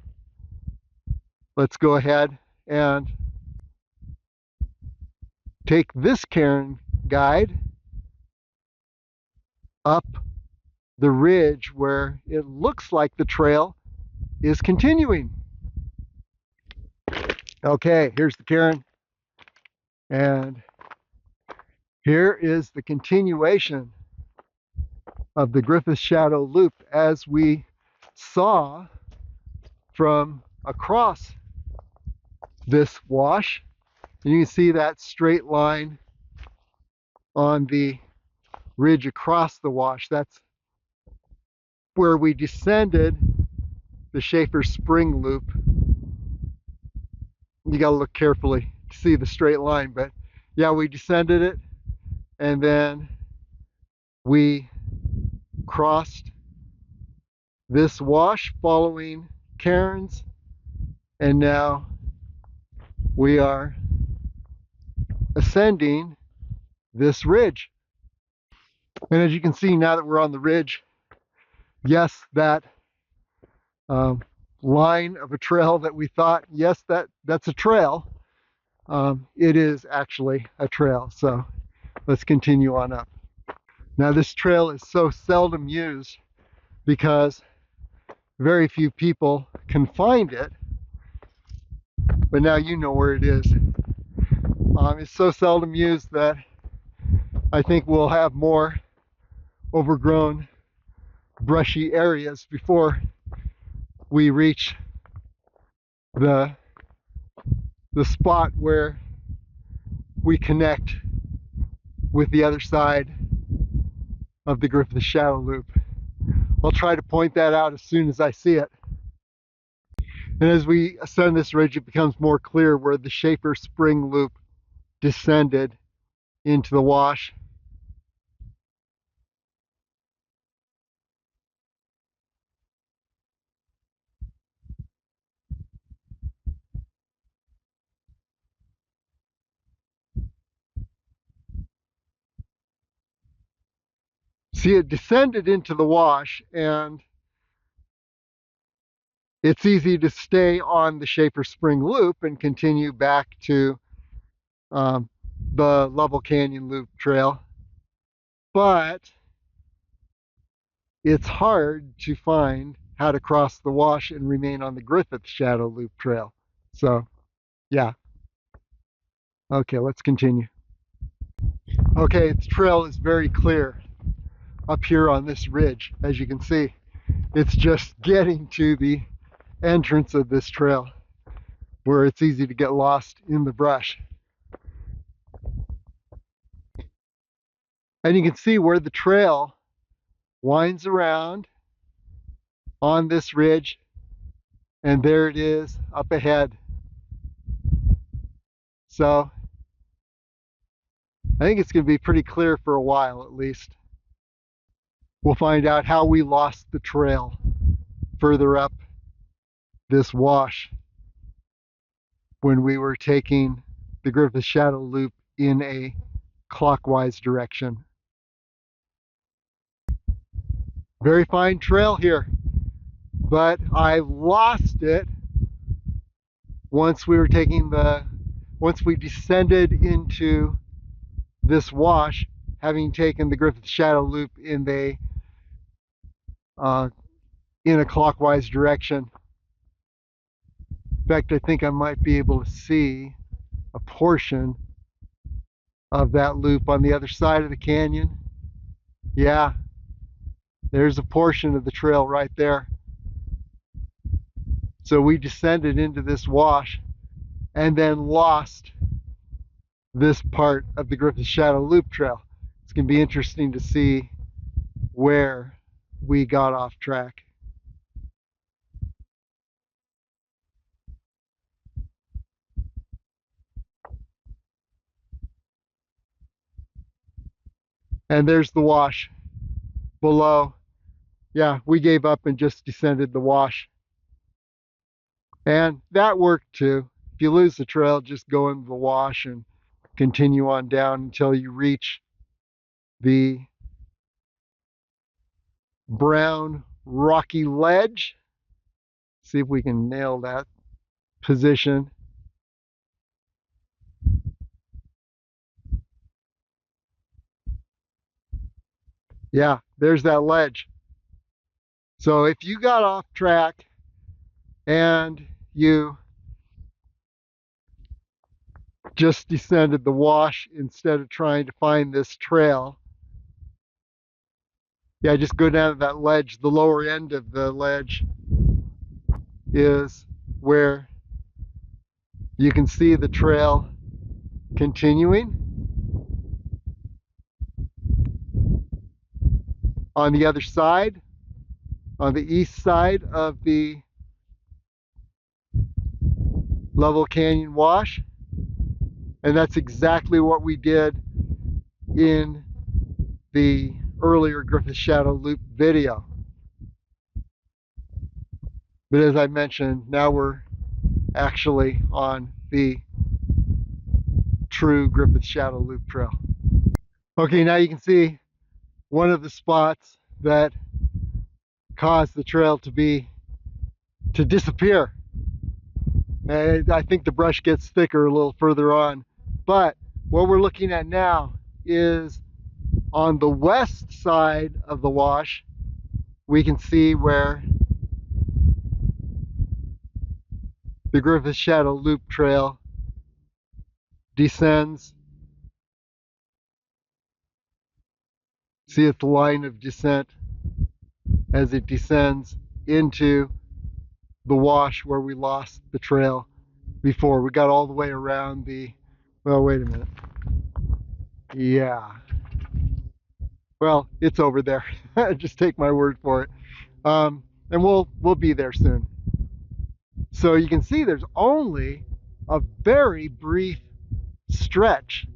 let's go ahead and take this cairn guide up the ridge where it looks like the trail is continuing. Okay, here's the cairn, and here is the continuation of the Griffith Shadow Loop as we saw from across this wash. You can see that straight line on the ridge across the wash. That's where we descended the Schaefer Spring Loop. You got to look carefully to see the straight line, but yeah, we descended it and then we crossed this wash following cairns, and now we are ascending this ridge. And as you can see, now that we're on the ridge, yes, that line of a trail that we thought, yes, that's a trail, it is actually a trail. So let's continue on up. Now this trail is so seldom used because very few people can find it, but now you know where it is. It's so seldom used that I think we'll have more overgrown brushy areas before we reach the spot where we connect with the other side of the Griffith Shadow Loop. I'll try to point that out as soon as I see it. And as we ascend this ridge, it becomes more clear where the Schaefer Spring Loop descended into the wash. See, it descended into the wash, and it's easy to stay on the Schaefer Spring Loop and continue back to the Lovell Canyon Loop trail. But it's hard to find how to cross the wash and remain on the Griffith Shadow Loop trail. So, yeah. Okay, let's continue. Okay, the trail is very clear up here on this ridge. As you can see, it's just getting to the entrance of this trail where it's easy to get lost in the brush. And you can see where the trail winds around on this ridge, and there it is up ahead. So I think it's going to be pretty clear for a while at least. We'll find out how we lost the trail further up this wash when we were taking the Griffith Shadow Loop in a clockwise direction. Very fine trail here, but I lost it once we descended into this wash, having taken the Griffith Shadow Loop in a clockwise direction. In fact, I think I might be able to see a portion of that loop on the other side of the canyon. Yeah, there's a portion of the trail right there. So we descended into this wash and then lost this part of the Griffith Shadow Loop trail. It's going to be interesting to see where we got off track. And there's the wash below. Yeah, we gave up and just descended the wash. And that worked too. If you lose the trail, just go into the wash and continue on down until you reach the brown rocky ledge. See if we can nail that position. Yeah, there's that ledge. So if you got off track and you just descended the wash instead of trying to find this trail, yeah, just go down to that ledge. The lower end of the ledge is where you can see the trail continuing. On the other side, on the east side of the Lovell Canyon Wash. And that's exactly what we did in the earlier Griffith Shadow Loop video. But as I mentioned, now we're actually on the true Griffith Shadow Loop trail. Okay, now you can see one of the spots that caused the trail to disappear. And I think the brush gets thicker a little further on. But what we're looking at now is on the west side of the wash, we can see where the Griffith Shadow Loop trail descends. See its line of descent as it descends into the wash where we lost the trail before. We got all the way around the, well, wait a minute. Yeah. Well, it's over there. Just take my word for it. And we'll be there soon. So you can see there's only a very brief stretch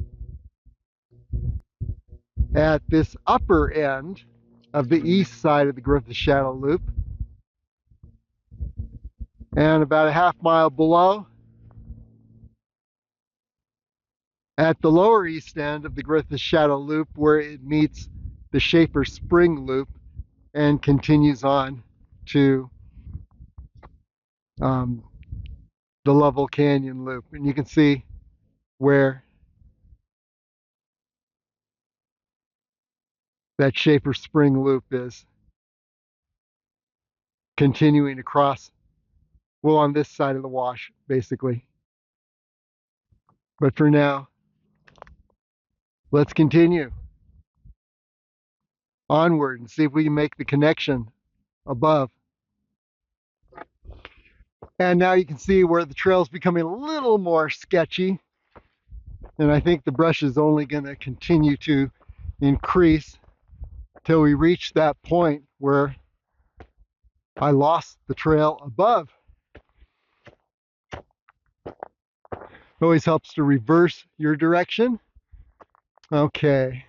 at this upper end of the east side of the Griffith Shadow Loop. And about a half-mile below, at the lower east end of the Griffith Shadow Loop, where it meets the Schaefer Springs Loop and continues on to the Lovell Canyon Loop. And you can see where that Schaefer Spring Loop is continuing across, well, on this side of the wash, basically. But for now, let's continue onward and see if we can make the connection above. And now you can see where the trail is becoming a little more sketchy. And I think the brush is only going to continue to increase till we reach that point where I lost the trail above. It always helps to reverse your direction. Okay,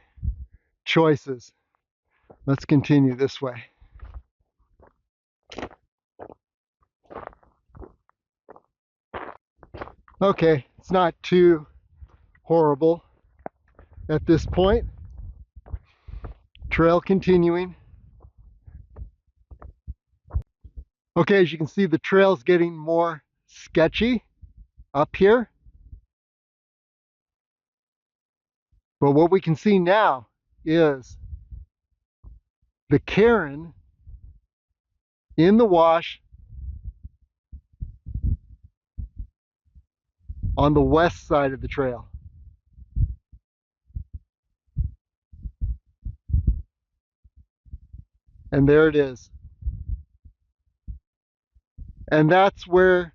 choices. Let's continue this way. Okay, it's not too horrible at this point. Trail continuing. Okay, as you can see, the trail's getting more sketchy up here. But what we can see now is the cairn in the wash on the west side of the trail. And there it is. And that's where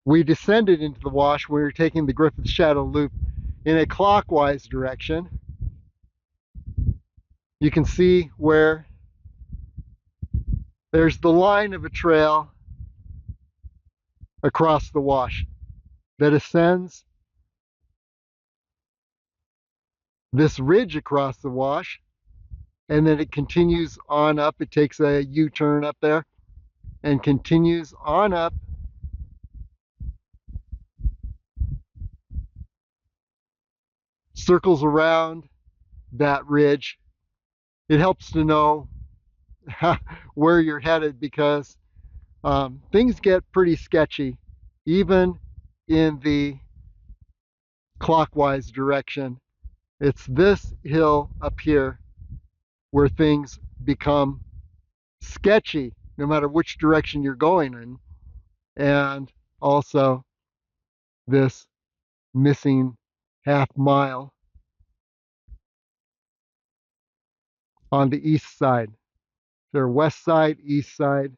we descended into the wash when we were taking the Griffith Shadow Loop in a clockwise direction. You can see where there's the line of a trail across the wash that ascends this ridge across the wash, and then it continues on up. It takes a U-turn up there and continues on up circles around that ridge. It helps to know where you're headed because things get pretty sketchy even in the clockwise direction. It's this hill up here where things become sketchy no matter which direction you're going in, and also this missing half mile on the east side. There, west side, east side.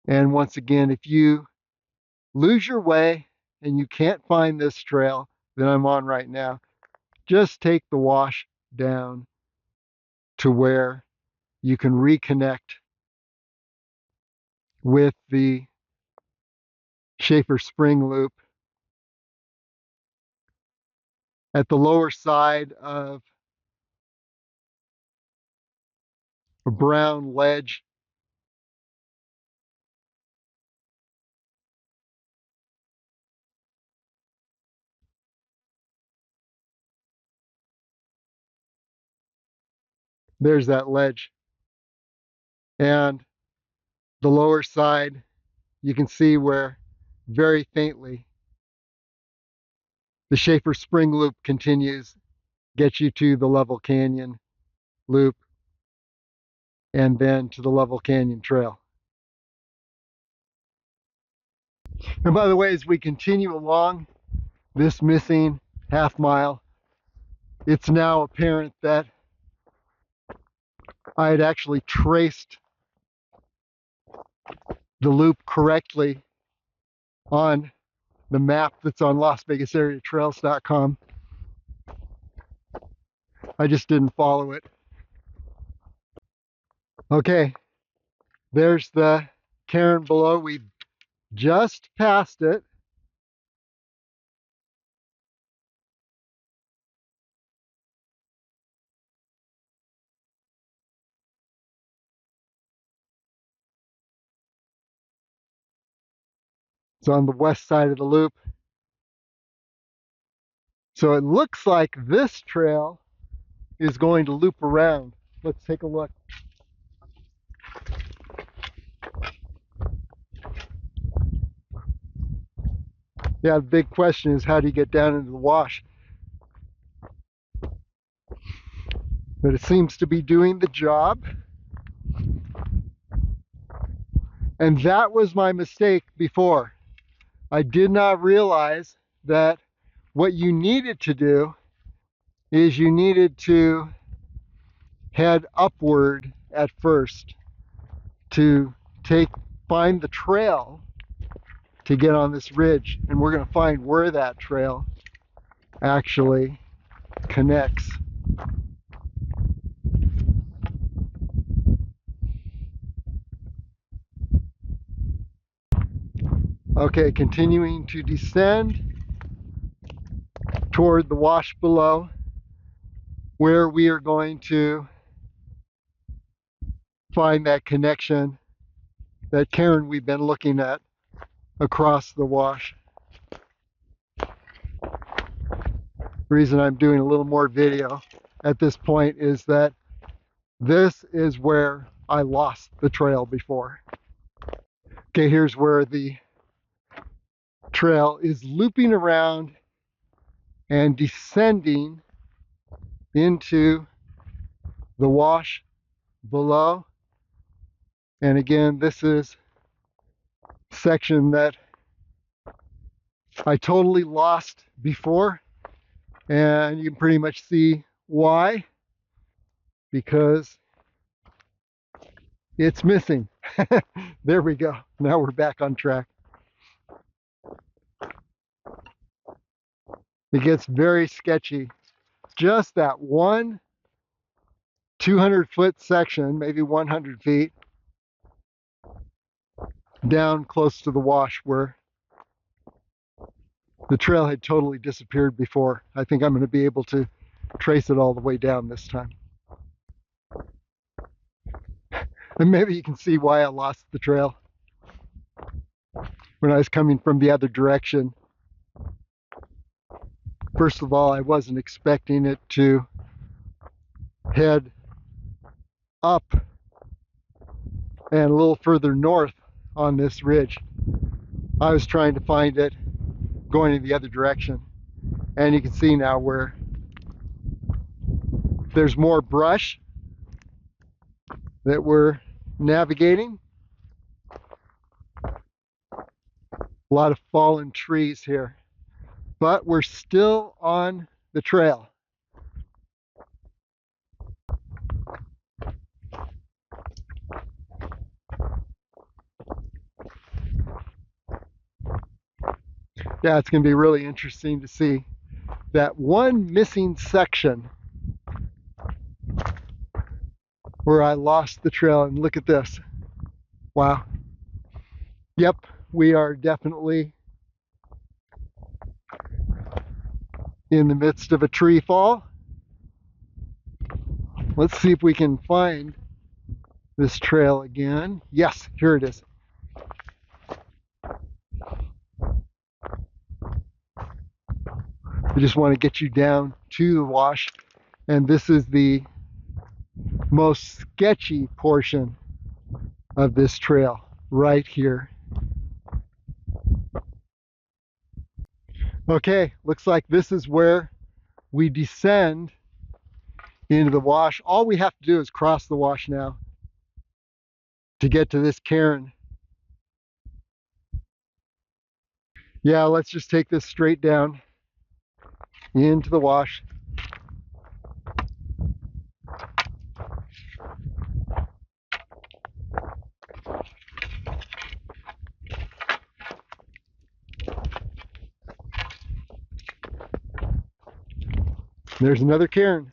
And once again, if you lose your way and you can't find this trail that I'm on right now, just take the wash down to where you can reconnect with the Schaefer Spring Loop at the lower side of a brown ledge. There's that ledge. And the lower side, you can see where very faintly the Schaefer Spring Loop continues, gets you to the Lovell Canyon Loop, and then to the Lovell Canyon Trail. And by the way, as we continue along this missing half mile, it's now apparent that I had actually traced the loop correctly on the map that's on LasVegasAreaTrails.com. I just didn't follow it. Okay, there's the cairn below. We just passed it. It's on the west side of the loop. So it looks like this trail is going to loop around. Let's take a look. Yeah, the big question is, how do you get down into the wash? But it seems to be doing the job. And that was my mistake before. I did not realize that what you needed to do is you needed to head upward at first to find the trail to get on this ridge. And we're going to find where that trail actually connects. Okay, continuing to descend toward the wash below, where we are going to find that connection, that cairn we've been looking at across the wash. The reason I'm doing a little more video at this point is that this is where I lost the trail before. Okay, here's where the trail is looping around and descending into the wash below. And again, this is a section that I totally lost before, and you can pretty much see why, because it's missing. There we go. Now we're back on track. It gets very sketchy. Just that one 200-foot section, maybe 100 feet, down close to the wash where the trail had totally disappeared before. I think I'm going to be able to trace it all the way down this time. And maybe you can see why I lost the trail. When I was coming from the other direction, first of all, I wasn't expecting it to head up and a little further north on this ridge. I was trying to find it going in the other direction. And you can see now where there's more brush that we're navigating. A lot of fallen trees here, but we're still on the trail. Yeah, it's going to be really interesting to see that one missing section where I lost the trail. And look at this. Wow. Yep, we are definitely in the midst of a tree fall. Let's see if we can find this trail again. Yes, here it is. I just want to get you down to the wash, and this is the most sketchy portion of this trail right here. Okay, looks like this is where we descend into the wash. All we have to do is cross the wash now to get to this cairn. Yeah, let's just take this straight down into the wash. There's another cairn.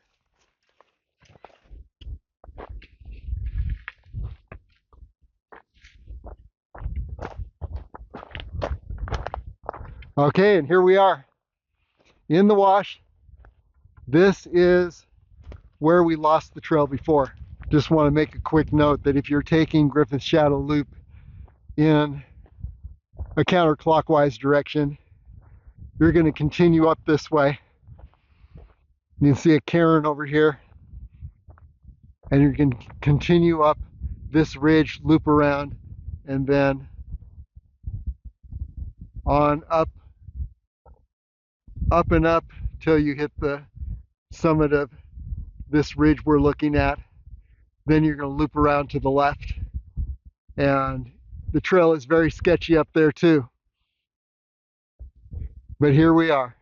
Okay, and here we are in the wash. This is where we lost the trail before. Just want to make a quick note that if you're taking Griffith Shadow Loop in a counterclockwise direction, you're going to continue up this way. You can see a cairn over here, and you're going to continue up this ridge, loop around, and then on up and up till you hit the summit of this ridge we're looking at. Then you're going to loop around to the left, and the trail is very sketchy up there too. But here we are.